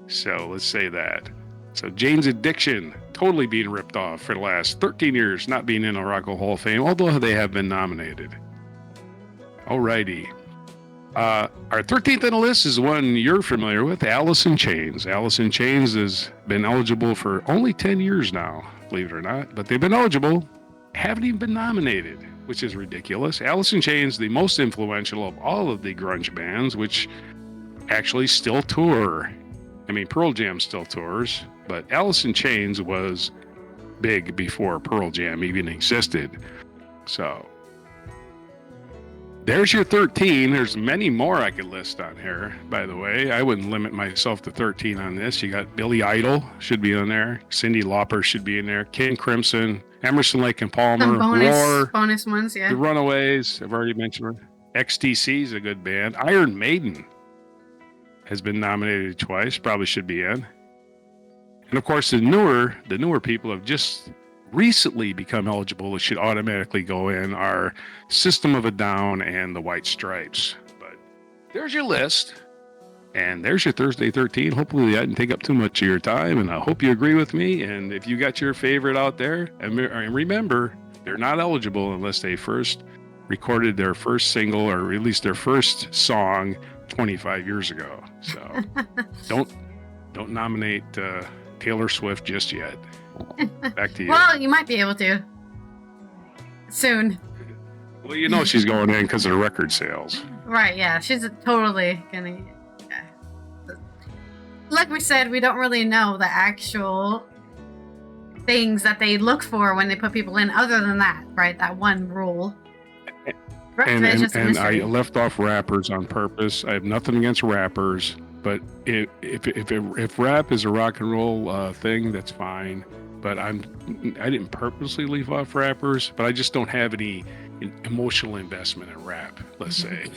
S2: So let's say that. So Jane's Addiction, totally being ripped off for the last 13 years, not being in a Rock and Roll Hall of Fame, although they have been nominated. Alrighty. Our 13th on the list is one you're familiar with, Alice in Chains. Alice in Chains has been eligible for only 10 years now, believe it or not, but they've been eligible, haven't even been nominated, which is ridiculous. Alice in Chains, the most influential of all of the grunge bands, which actually still tour. I mean, Pearl Jam still tours, but Alice in Chains was big before Pearl Jam even existed. So there's your 13. There's many more I could list on here, by the way. I wouldn't limit myself to 13 on this. You got Billy Idol should be on there. Cyndi Lauper should be in there. King Crimson, Emerson, Lake and Palmer,
S1: Some bonus ones, yeah.
S2: The Runaways, I've already mentioned. XTC is a good band. Iron Maiden has been nominated twice, probably should be in. And of course, the newer people have just recently become eligible. It should automatically go in, are System of a Down and the White Stripes. But there's your list. And there's your Thursday 13. Hopefully I didn't take up too much of your time, and I hope you agree with me. And if you got your favorite out there, and remember, they're not eligible unless they first recorded their first single or released their first song 25 years ago. So don't nominate Taylor Swift just yet. Back to you.
S1: Well, you might be able to soon.
S2: Well, you know she's going in because of record sales.
S1: Right, yeah. She's totally gonna... Like we said, we don't really know the actual things that they look for when they put people in, other than that, right? That one rule.
S2: And I left off rappers on purpose. I have nothing against rappers, but if rap is a rock and roll thing, that's fine. But I didn't purposely leave off rappers, but I just don't have any emotional investment in rap, let's say.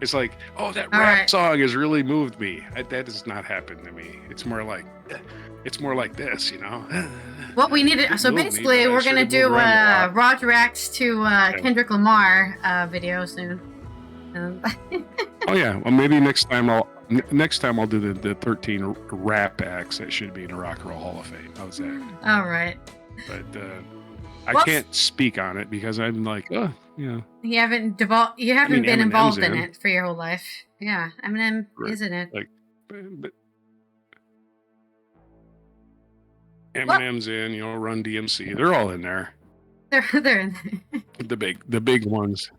S2: It's like, oh, that rap song has really moved me. That does not happen to me. It's more like this, you know.
S1: What we needed. So basically, we're gonna do Roger reacts to Kendrick Lamar video soon.
S2: Oh yeah. Well, maybe next time I'll do the 13 rap acts that should be in the Rock and Roll Hall of Fame. How's that?
S1: All right.
S2: But I can't speak on it because I'm like, oh, you know.
S1: You haven't been
S2: Eminem's
S1: involved in it for your whole life. Yeah, Eminem is in it.
S2: Like, but Eminem's in, you know, Run DMC. They're all in there.
S1: They're in there.
S2: The big ones.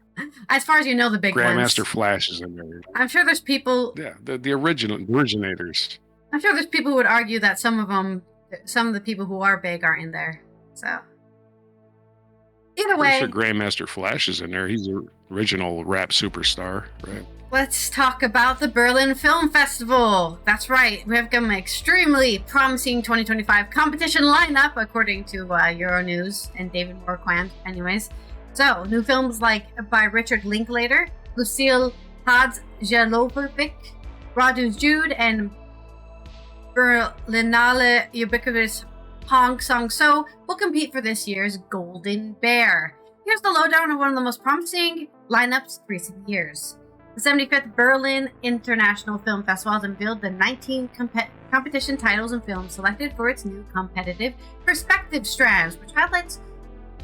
S1: As far as you know, the big
S2: Grandmaster
S1: ones.
S2: Flash is in there.
S1: I'm sure there's people.
S2: Yeah, the originators.
S1: I'm sure there's people who would argue that some of the people who are big aren't in there. So either way,
S2: I'm sure Grandmaster Flash is in there. He's the original rap superstar, right?
S1: Let's talk about the Berlin Film Festival. That's right. We have got an extremely promising 2025 competition lineup, according to Euronews and David Marquand. Anyways, so new films like by Richard Linklater, Lucille Hadz-Jelovic, Radu Jude, and Berlinale ubiquitous Hong Sang-soo will compete for this year's Golden Bear. Here's the lowdown of one of the most promising lineups in recent years. The 75th Berlin International Film Festival has unveiled the 19 competition titles and films selected for its new competitive perspective strands, which highlights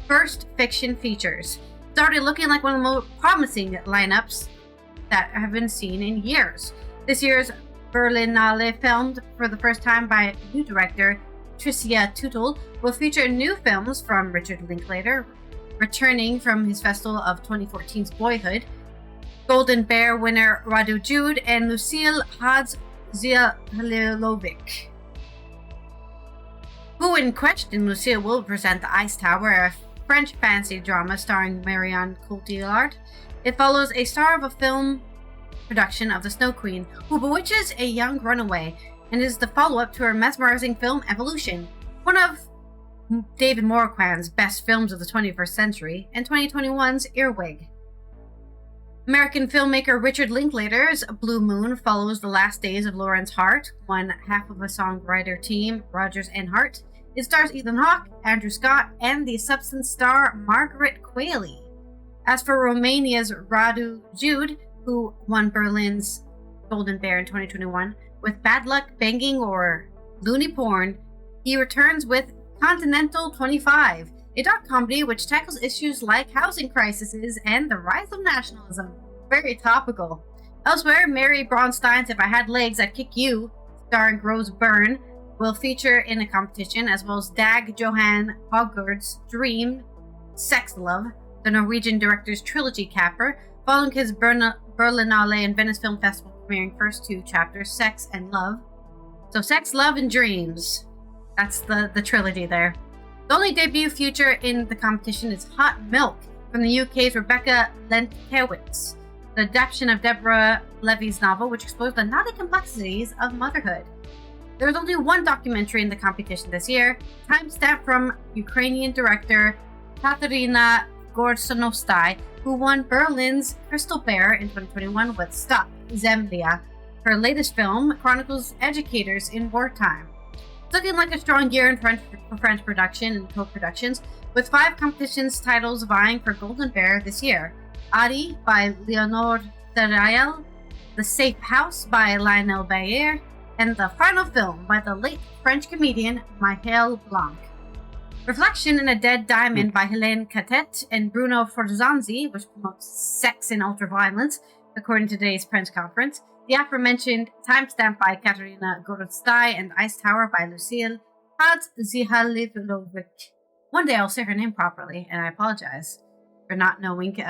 S1: first fiction features. It's already looking like one of the most promising lineups that have been seen in years. This year's Berlinale, filmed for the first time by new director Tricia Tutel, will feature new films from Richard Linklater, returning from his festival of 2014's Boyhood, Golden Bear winner Radu Jude, and Lucille Hadz-Jelovic. Who in question, Lucille will present The Ice Tower, a French fantasy drama starring Marion Cotillard. It follows a star of a film production of The Snow Queen, who bewitches a young runaway, and is the follow-up to her mesmerizing film Evolution, one of David Marquand's best films of the 21st century, and 2021's Earwig. American filmmaker Richard Linklater's Blue Moon follows the last days of Lawrence Hart, one half of a songwriter team, Rogers and Hart. It stars Ethan Hawke, Andrew Scott, and the Substance star Margaret Qualley. As for Romania's Radu Jude, who won Berlin's Golden Bear in 2021, with Bad Luck, Banging, or Loony Porn, he returns with Continental 25, a dark comedy which tackles issues like housing crises and the rise of nationalism. Very topical. Elsewhere, Mary Bronstein's If I Had Legs, I'd Kick You, starring Rose Byrne, will feature in a competition, as well as Dag Johan Hoggaard's Dream, Sex Love, the Norwegian director's trilogy capper, following his Berlinale and Venice Film Festival premiering first two chapters, Sex and Love. So Sex, Love, and Dreams. That's the trilogy there. The only debut feature in the competition is Hot Milk from the UK's Rebecca Lenkiewicz, the adaptation of Deborah Levy's novel, which explores the naughty complexities of motherhood. There is only one documentary in the competition this year, timestamped from Ukrainian director Katerina Gorsonovsky, who won Berlin's Crystal Bear in 2021 with Stop, Zemlya. Her latest film chronicles educators in wartime. It's looking like a strong year for French production and co-productions, with 5 competitions titles vying for Golden Bear this year. Adi by Leonore Tariff, The Safe House by Lionel Bayer, and the final film by the late French comedian Michel Blanc. Reflection in a Dead Diamond by Helene Catet and Bruno Forzanzi, which promotes sex and ultraviolence, according to today's press conference. The aforementioned Timestamp by Katerina Gorostai and Ice Tower by Lucille Hadzihalilovic. One day I'll say her name properly, and I apologize for not knowing,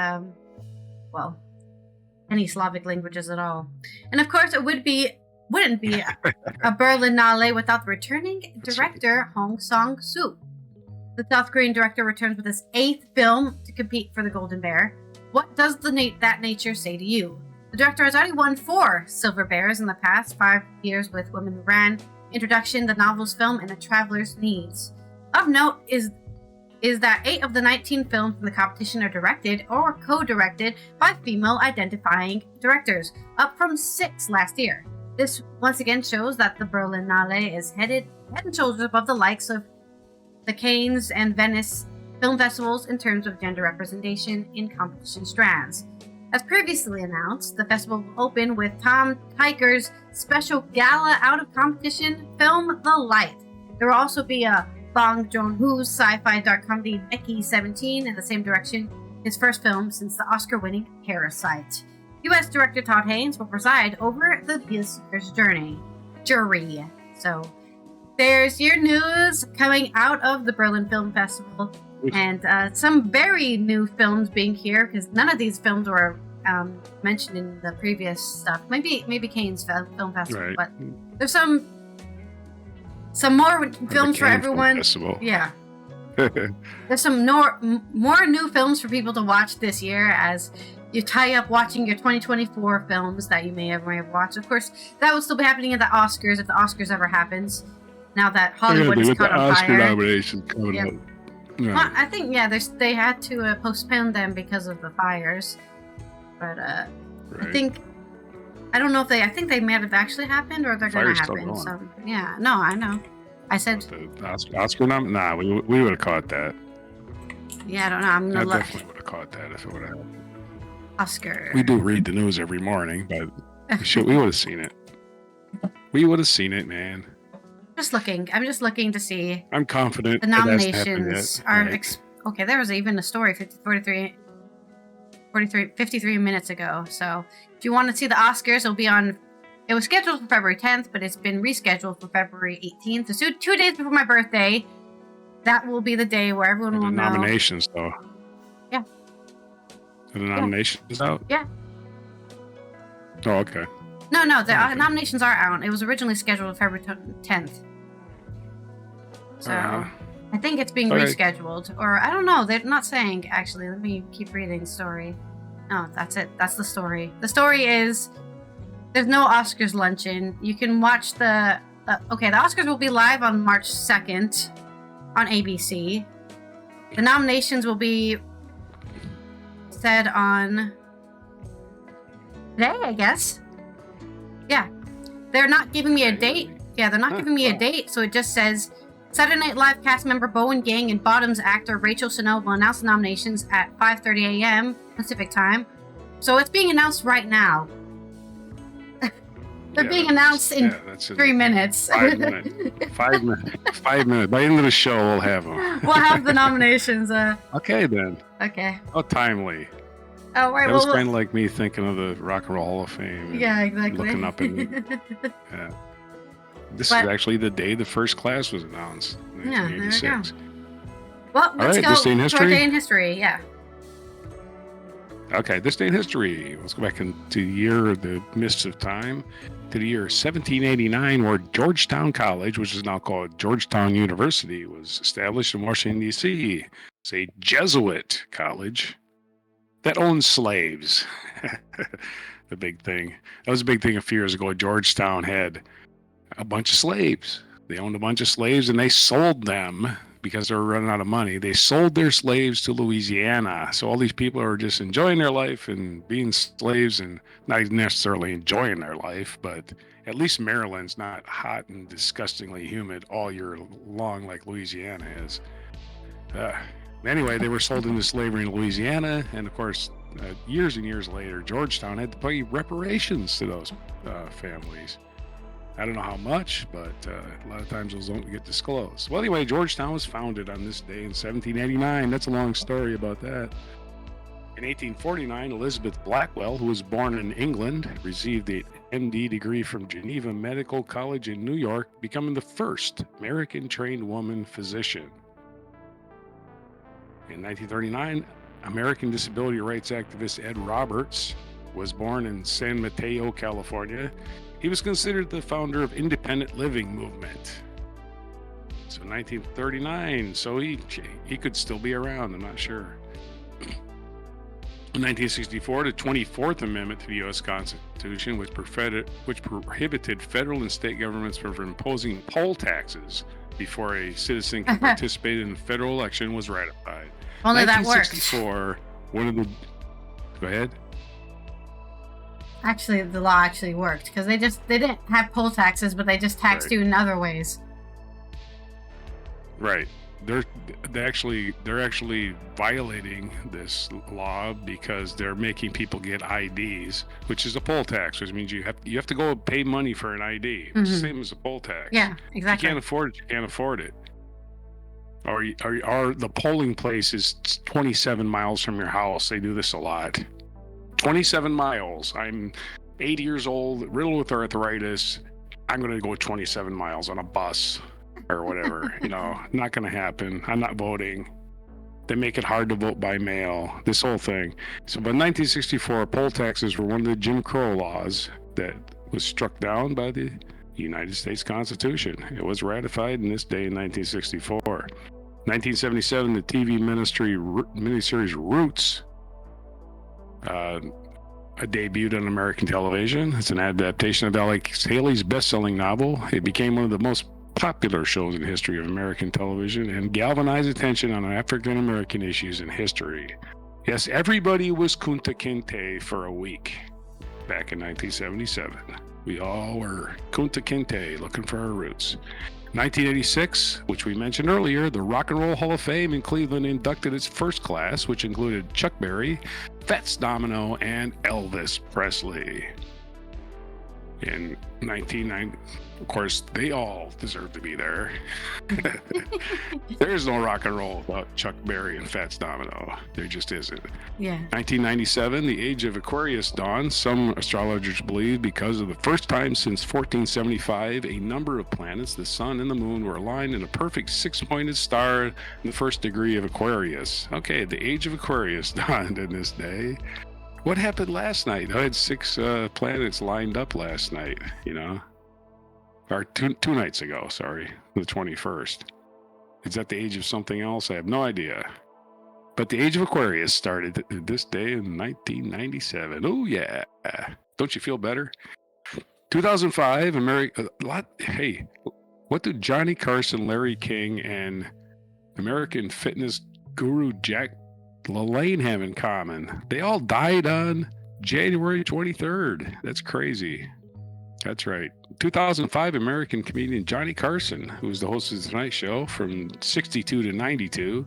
S1: any Slavic languages at all. And of course, it wouldn't be a Berlinale without the returning director Hong Sang-soo. The South Korean director returns with his 8th film to compete for the Golden Bear. What does that nature say to you? The director has already won 4 Silver Bears in the past 5 years with Women Who Ran, Introduction, The Novel's Film, and A Traveler's Needs. Of note is that 8 of the 19 films in the competition are directed or co-directed by female-identifying directors, up from 6 last year. This once again shows that the Berlinale is head and shoulders above the likes of the Cannes and Venice film festivals in terms of gender representation in competition strands. As previously announced, the festival will open with Tom Tykwer's special gala out of competition film The Light. There will also be a Bong Joon-ho's sci-fi dark comedy Becky 17 in the same direction, his first film since the Oscar-winning Parasite. U.S. director Todd Haynes will preside over the Seeker's jury. So there's your news coming out of the Berlin Film Festival, and some very new films being here, because none of these films were mentioned in the previous stuff. Maybe Cannes Film Festival, right. But there's some more films for everyone. Yeah. There's some more new films for people to watch this year as you tie up watching your 2024 films that you may have watched. Of course, that will still be happening at the Oscars if the Oscars ever happens. Now that Hollywood is caught on
S2: Oscar
S1: fire.
S2: Nomination coming up.
S1: Yeah. Well, I think they had to postpone them because of the fires. But right. I don't know if I think they may have actually happened or they're going to happen. So yeah, no, I know. I said
S2: the Oscar nom. Nah, we would have caught that.
S1: Yeah, I don't know.
S2: I definitely would have caught that if it would have happened.
S1: Oscar.
S2: We do read the news every morning, but we would have seen it. We would have seen it, man.
S1: I'm just looking to see.
S2: I'm confident
S1: the nominations are okay. There was even a story 53 minutes ago. So if you want to see the Oscars, it was scheduled for February 10th, but it's been rescheduled for February 18th. So 2 days before my birthday, that will be the day where everyone will know.
S2: Nominations, though.
S1: Yeah.
S2: Are the nominations out?
S1: Yeah.
S2: Oh, okay.
S1: No, the nominations are out. It was originally scheduled February 10th. So, I think it's being rescheduled. Or, I don't know. They're not saying, actually. Let me keep reading the story. No, that's it. That's the story. The story is, there's no Oscars luncheon. You can watch the Oscars will be live on March 2nd on ABC. The nominations will be said on today, I guess. Yeah. They're not giving me a date. Yeah, they're not giving me a date, so it just says Saturday Night Live cast member Bowen Gang and Bottoms actor Rachel Snow will announce the nominations at 5:30 a.m. Pacific time. So it's being announced right now. They're being announced in 3 minutes.
S2: 5 minutes. 5 minutes. 5 minutes. By the end of the show, we'll have them.
S1: We'll have the nominations.
S2: Okay, then.
S1: Okay.
S2: How timely.
S1: Oh, right.
S2: That was kind of like me thinking of the Rock and Roll Hall of Fame.
S1: Yeah, exactly.
S2: Looking up and This is actually the day the first class was announced.
S1: Yeah, there we go. Well, let's go
S2: this day in history?
S1: To our day in history, yeah.
S2: Okay, this day in history. Let's go back into the year of the mists of time, to the year 1789, where Georgetown College, which is now called Georgetown University, was established in Washington, D.C. It's a Jesuit college that owned slaves. The big thing. That was a big thing a few years ago. Georgetown had a bunch of slaves. They owned a bunch of slaves and they sold them because they were running out of money. They sold their slaves to Louisiana. So all these people are just enjoying their life and being slaves and not necessarily enjoying their life, but at least Maryland's not hot and disgustingly humid all year long like Louisiana is. Anyway, they were sold into slavery in Louisiana, and of course, years and years later, Georgetown had to pay reparations to those families. I don't know how much, but a lot of times those don't get disclosed. Well, anyway, Georgetown was founded on this day in 1789. That's a long story about that. In 1849, Elizabeth Blackwell, who was born in England, received the MD degree from Geneva Medical College in New York, becoming the first American-trained woman physician. In 1939, American disability rights activist Ed Roberts was born in San Mateo, California. He was considered the founder of independent living movement. So 1939, so he could still be around, I'm not sure. In 1964, the 24th Amendment to the U.S. Constitution, which prohibited federal and state governments from imposing poll taxes before a citizen can participate in a federal election, was ratified.
S1: Only that worked.
S2: 1964, one of the... Go ahead.
S1: Actually, the law actually worked because they didn't have poll taxes, but they just taxed you in other ways.
S2: Right. They're actually violating this law because they're making people get IDs, which is a poll tax, which means you have to go pay money for an ID. It's the same as a poll tax.
S1: Yeah, exactly.
S2: If you can't afford it, you can't afford it. Or the polling place is 27 miles from your house. They do this a lot. 27 miles. I'm 80 years old, riddled with arthritis. I'm going to go 27 miles on a bus or whatever. Not going to happen. I'm not voting. They make it hard to vote by mail. This whole thing. So by 1964, poll taxes were one of the Jim Crow laws that was struck down by the United States Constitution. It was ratified in this day in 1964. 1977, the TV miniseries Roots debuted on American television. It's an adaptation of Alex Haley's best-selling novel. It became one of the most popular shows in history of American television and galvanized attention on African-American issues in history. Yes, everybody was Kunta Kinte for a week back in 1977. We all were Kunta Kinte, looking for our roots. 1986, which we mentioned earlier, the Rock and Roll Hall of Fame in Cleveland inducted its first class, which included Chuck Berry, Fats Domino, and Elvis Presley. In 1990, of course, they all deserve to be there. There is no rock and roll without Chuck Berry and Fats Domino. There just isn't.
S1: Yeah.
S2: 1997, the age of Aquarius dawned. Some astrologers believe because of the first time since 1475, a number of planets, the sun and the moon, were aligned in a perfect six-pointed star in the first degree of Aquarius. Okay, the age of Aquarius dawned in this day. What happened last night? I had six planets lined up last night, or two nights ago, sorry, the 21st. Is that the age of something else? I have no idea. But the age of Aquarius started this day in 1997. Oh, yeah. Don't you feel better? 2005, hey, what do Johnny Carson, Larry King, and American fitness guru Jack LaLanne have in common? They all died on January 23rd. That's crazy. That's right. 2005, American comedian Johnny Carson, who was the host of the Tonight Show from 62 to 92,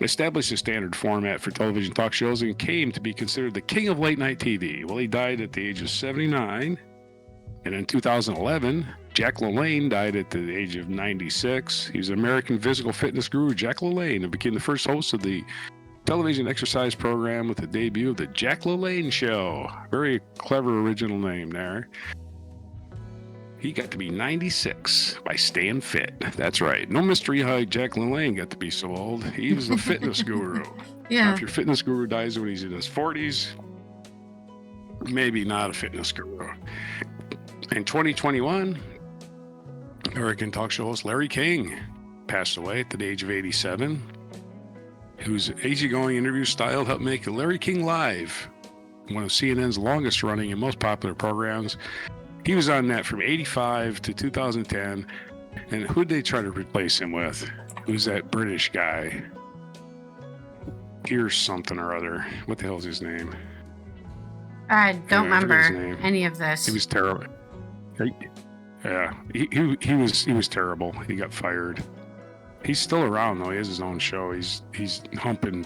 S2: established a standard format for television talk shows and came to be considered the king of late night TV. Well, he died at the age of 79. And in 2011, Jack LaLanne died at the age of 96. He was American physical fitness guru Jack LaLanne and became the first host of the television exercise program with the debut of the Jack LaLanne Show. Very clever original name there. He got to be 96 by staying fit. That's right. No mystery how Jack LaLanne got to be so old. He was the fitness guru.
S1: Yeah.
S2: Now, if your fitness guru dies when he's in his 40s, maybe not a fitness guru. In 2021, American talk show host Larry King passed away at the age of 87. Whose easygoing interview style helped make Larry King Live one of CNN's longest running and most popular programs. He was on that from 85 to 2010. And who'd they try to replace him with? Who's that British guy? Here's something or other. What the hell's his name?
S1: I don't remember any of this.
S2: He was terrible. Yeah, he was terrible. He got fired. He's still around though. He has his own show. He's humping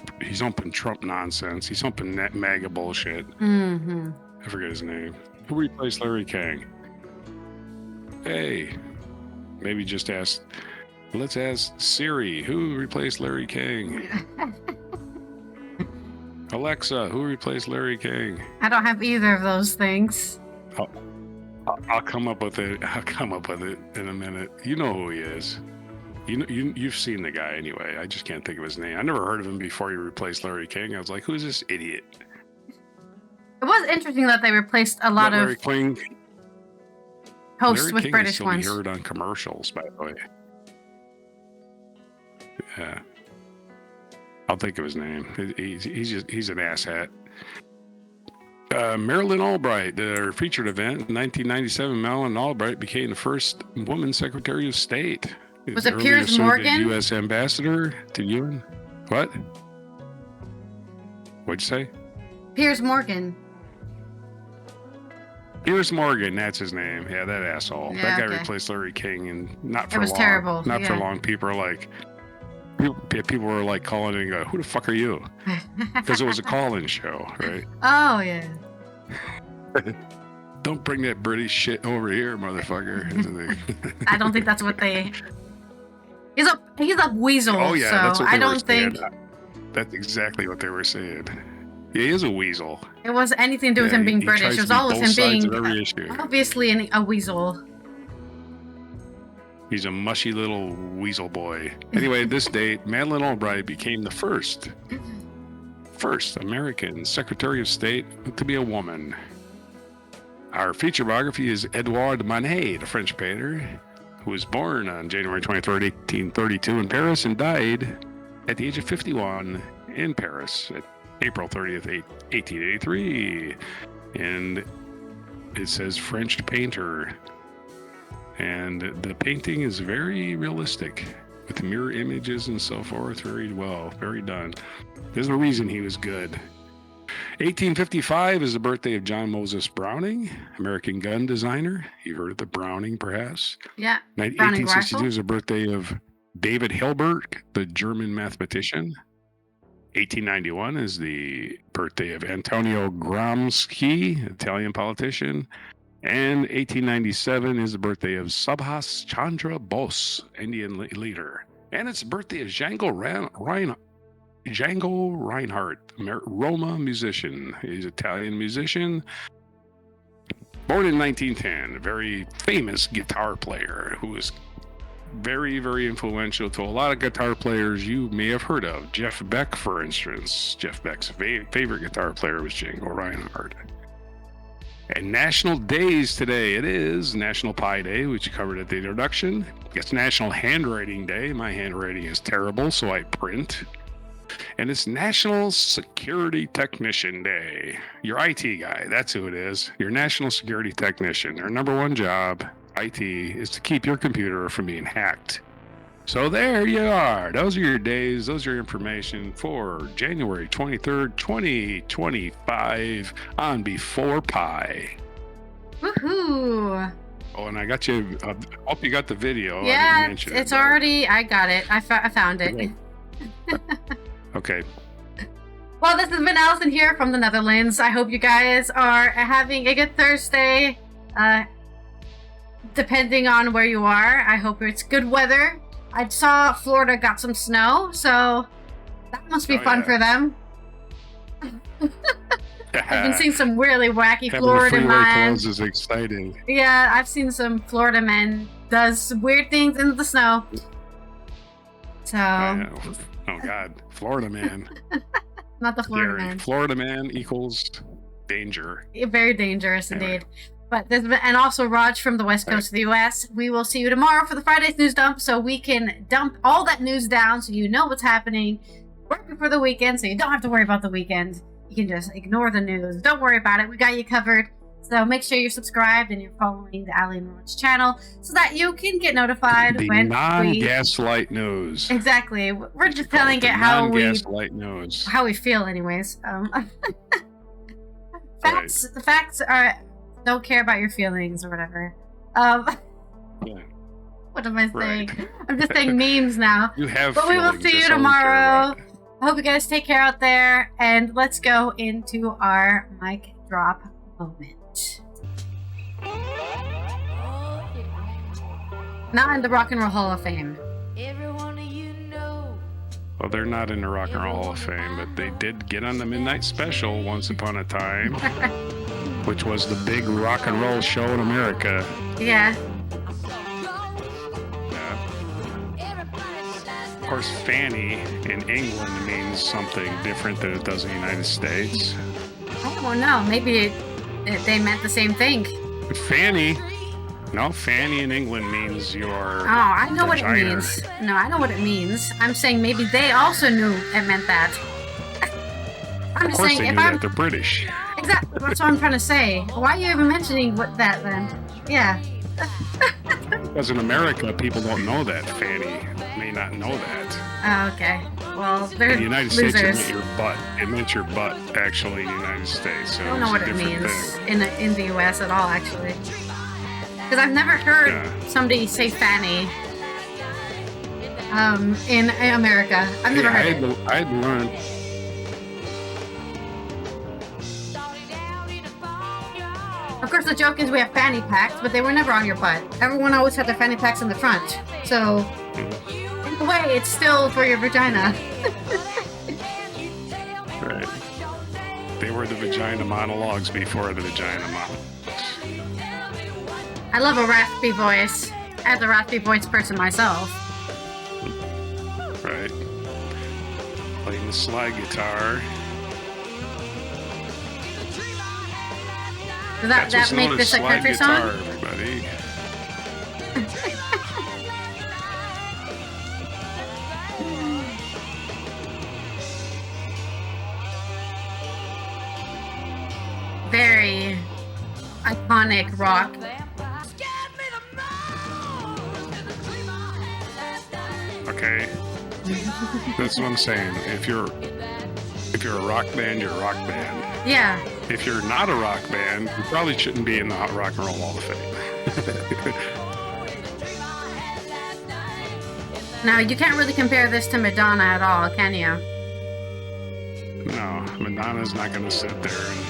S2: Trump nonsense. He's humping that MAGA bullshit.
S1: Mm-hmm.
S2: I forget his name. Who replaced Larry King? Hey, maybe just ask. Let's ask Siri. Who replaced Larry King? Alexa, who replaced Larry King?
S1: I don't have either of those things.
S2: I'll come up with it. I'll come up with it in a minute. You know who he is. You've seen the guy anyway. I just can't think of his name. I never heard of him before he replaced Larry King. I was like, who's this idiot?
S1: It was interesting that they replaced a lot
S2: Larry
S1: of
S2: King,
S1: hosts
S2: Larry
S1: with
S2: King
S1: British
S2: still
S1: ones.
S2: be heard on commercials, by the way. Yeah, I'll think of his name. He's an asshat. Marilyn Albright, their featured event in 1997. Marilyn Albright became the first woman Secretary of State.
S1: Was it
S2: Earlier
S1: Piers
S2: served
S1: Morgan?
S2: as U.S. Ambassador to UN. What? What'd you say?
S1: Piers Morgan.
S2: Piers Morgan, that's his name. Yeah, that asshole.
S1: Yeah,
S2: that guy
S1: okay.
S2: replaced Larry King, and not for
S1: It was
S2: long.
S1: terrible.
S2: Not for
S1: yeah.
S2: long. People were like calling and go, "Who the fuck are you?" Because it was a call-in show, right?
S1: Oh yeah.
S2: Don't bring that British shit over here, motherfucker.
S1: I don't think that's what they. He's a weasel.
S2: Oh yeah,
S1: so
S2: that's what
S1: I
S2: they were
S1: don't think
S2: saying. That's exactly what they were saying. He is a weasel.
S1: it was anything to do with
S2: Yeah,
S1: him being
S2: he
S1: British.
S2: tries
S1: It was
S2: to be
S1: always
S2: both
S1: him
S2: sides
S1: being
S2: of every issue.
S1: obviously a weasel.
S2: He's a mushy little weasel boy. Anyway, this date, Madeleine Albright became the first American Secretary of State to be a woman. Our feature biography is Edouard Manet, the French painter, who was born on January 23rd, 1832 in Paris and died at the age of 51 in Paris at April 30th, 1883. And it says French painter. And the painting is very realistic with mirror images and so forth. Very well, very done. There's a reason he was good. 1855 is the birthday of John Moses Browning, American gun designer. You heard of the Browning, perhaps?
S1: Yeah.
S2: 1862 is the birthday of David Hilbert, the German mathematician. 1891 is the birthday of Antonio Gramsci, Italian politician. And 1897 is the birthday of Subhas Chandra Bose, Indian leader. And it's the birthday of Django Reinhardt, Roma musician. He's an Italian musician. Born in 1910, a very famous guitar player who was very, very influential to a lot of guitar players you may have heard of. Jeff Beck, for instance. Jeff Beck's favorite guitar player was Django Reinhardt. And national days today. It is National Pie Day, which you covered at the introduction. It's National Handwriting Day. My handwriting is terrible, so I print. And it's National Security Technician Day. Your IT guy, that's who it is. Your National Security Technician. Their number one job, IT, is to keep your computer from being hacked. So there you are. Those are your days. Those are your information for January 23rd, 2025 on Before Pie.
S1: Woohoo!
S2: Oh, and I got you. I hope you got the video.
S1: Yeah, it's already. I got it. I found it.
S2: Okay. Okay.
S1: Well, this has been Allison here from the Netherlands. I hope you guys are having a good Thursday. Depending on where you are, I hope it's good weather. I saw Florida got some snow, so that must be fun for them. I've been seeing some really wacky Florida men.
S2: Is exciting.
S1: Yeah, I've seen some Florida men does weird things in the snow. So.
S2: Oh God, Florida man.
S1: Not the Florida man.
S2: Florida man equals danger.
S1: Very dangerous indeed. But and also Raj from the West Coast of the U.S. We will see you tomorrow for the Friday's news dump, so we can dump all that news down, so you know what's happening right before the weekend, so you don't have to worry about the weekend. You can just ignore the news. Don't worry about it. We got you covered. So make sure you're subscribed and you're following the Ali and Raj channel so that you can get notified when
S2: non-gaslight news.
S1: Exactly. We're just telling it how we feel, anyways. The facts are don't care about your feelings or whatever.
S2: Yeah.
S1: What am I saying?
S2: Right.
S1: I'm just saying memes now.
S2: You have
S1: But we will
S2: feelings,
S1: see you
S2: that's all we care
S1: tomorrow.
S2: about.
S1: I hope you guys take care out there, and let's go into our mic drop moment. Not in the Rock and Roll Hall of Fame.
S2: Well, they're not in the Rock and Roll Hall of Fame, but they did get on the Midnight Special once upon a time, which was the big rock and roll show in America.
S1: Yeah.
S2: Of course, Fanny in England means something different than it does in the United States.
S1: I don't know. Maybe they meant the same thing.
S2: Fanny in England means your
S1: Oh, I know what it
S2: vagina.
S1: means. No, I know what it means. I'm saying maybe they also knew it meant that. I'm
S2: Of
S1: just
S2: course
S1: saying
S2: they
S1: if
S2: knew
S1: I'm
S2: that. They're British.
S1: exactly that's what I'm trying to say. Why are you even mentioning what that then? Yeah.
S2: Because in America, people don't know that. Fanny may not know that.
S1: Oh, okay. Well, they're
S2: In the United
S1: losers.
S2: States, it meant your butt. It meant your butt, actually, in the United States. So
S1: I don't know
S2: it's
S1: what
S2: a
S1: it
S2: different
S1: means
S2: thing.
S1: in the U.S. at all, actually. Because I've never heard
S2: Yeah.
S1: somebody say fanny in America. I've never heard it.
S2: I'd learned.
S1: Of course, the joke is we have fanny packs, but they were never on your butt. Everyone always had their fanny packs in the front. So, in a way, it's still for your vagina.
S2: Right. They were the vagina monologues before the vagina monologues.
S1: I love a raspy voice. As a raspy voice person myself.
S2: Right. Playing the slide guitar.
S1: Does
S2: That's
S1: that
S2: what's
S1: make
S2: known
S1: this
S2: as
S1: a
S2: slide
S1: country
S2: guitar,
S1: song?
S2: everybody.
S1: Very iconic rock.
S2: Okay. That's what I'm saying. If you're a rock band, you're a rock band.
S1: Yeah.
S2: If you're not a rock band, you probably shouldn't be in the Rock and Roll Hall of Fame.
S1: Now, you can't really compare this to Madonna at all, can you?
S2: No, Madonna's not going to sit there and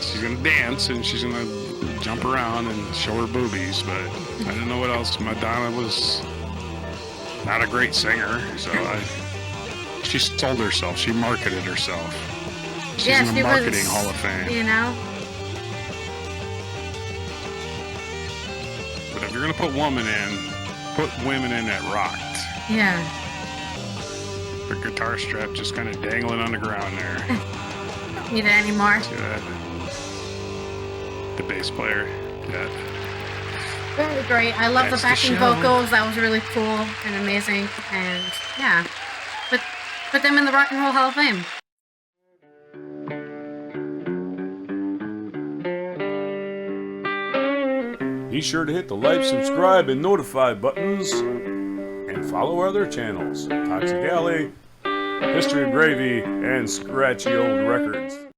S2: she's going to dance and she's going to jump around and show her boobies, but I don't know what else. Madonna was not a great singer, so she sold herself. She marketed herself. She's
S1: Yeah,
S2: in the
S1: she
S2: Marketing
S1: was,
S2: Hall of Fame.
S1: You know?
S2: But if you're going to put women in that rocked.
S1: Yeah.
S2: The guitar strap just kind of dangling on the ground there.
S1: Don't need it anymore.
S2: See that? The bass player. Yeah.
S1: Very great. I love
S2: That's
S1: the
S2: the
S1: backing
S2: show.
S1: vocals. That was really cool and amazing. And yeah. Put them in the Rock and Roll Hall of Fame.
S3: Be sure to hit the like, subscribe, and notify buttons, and follow our other channels, Toxic Alley, History of Gravy, and Scratchy Old Records.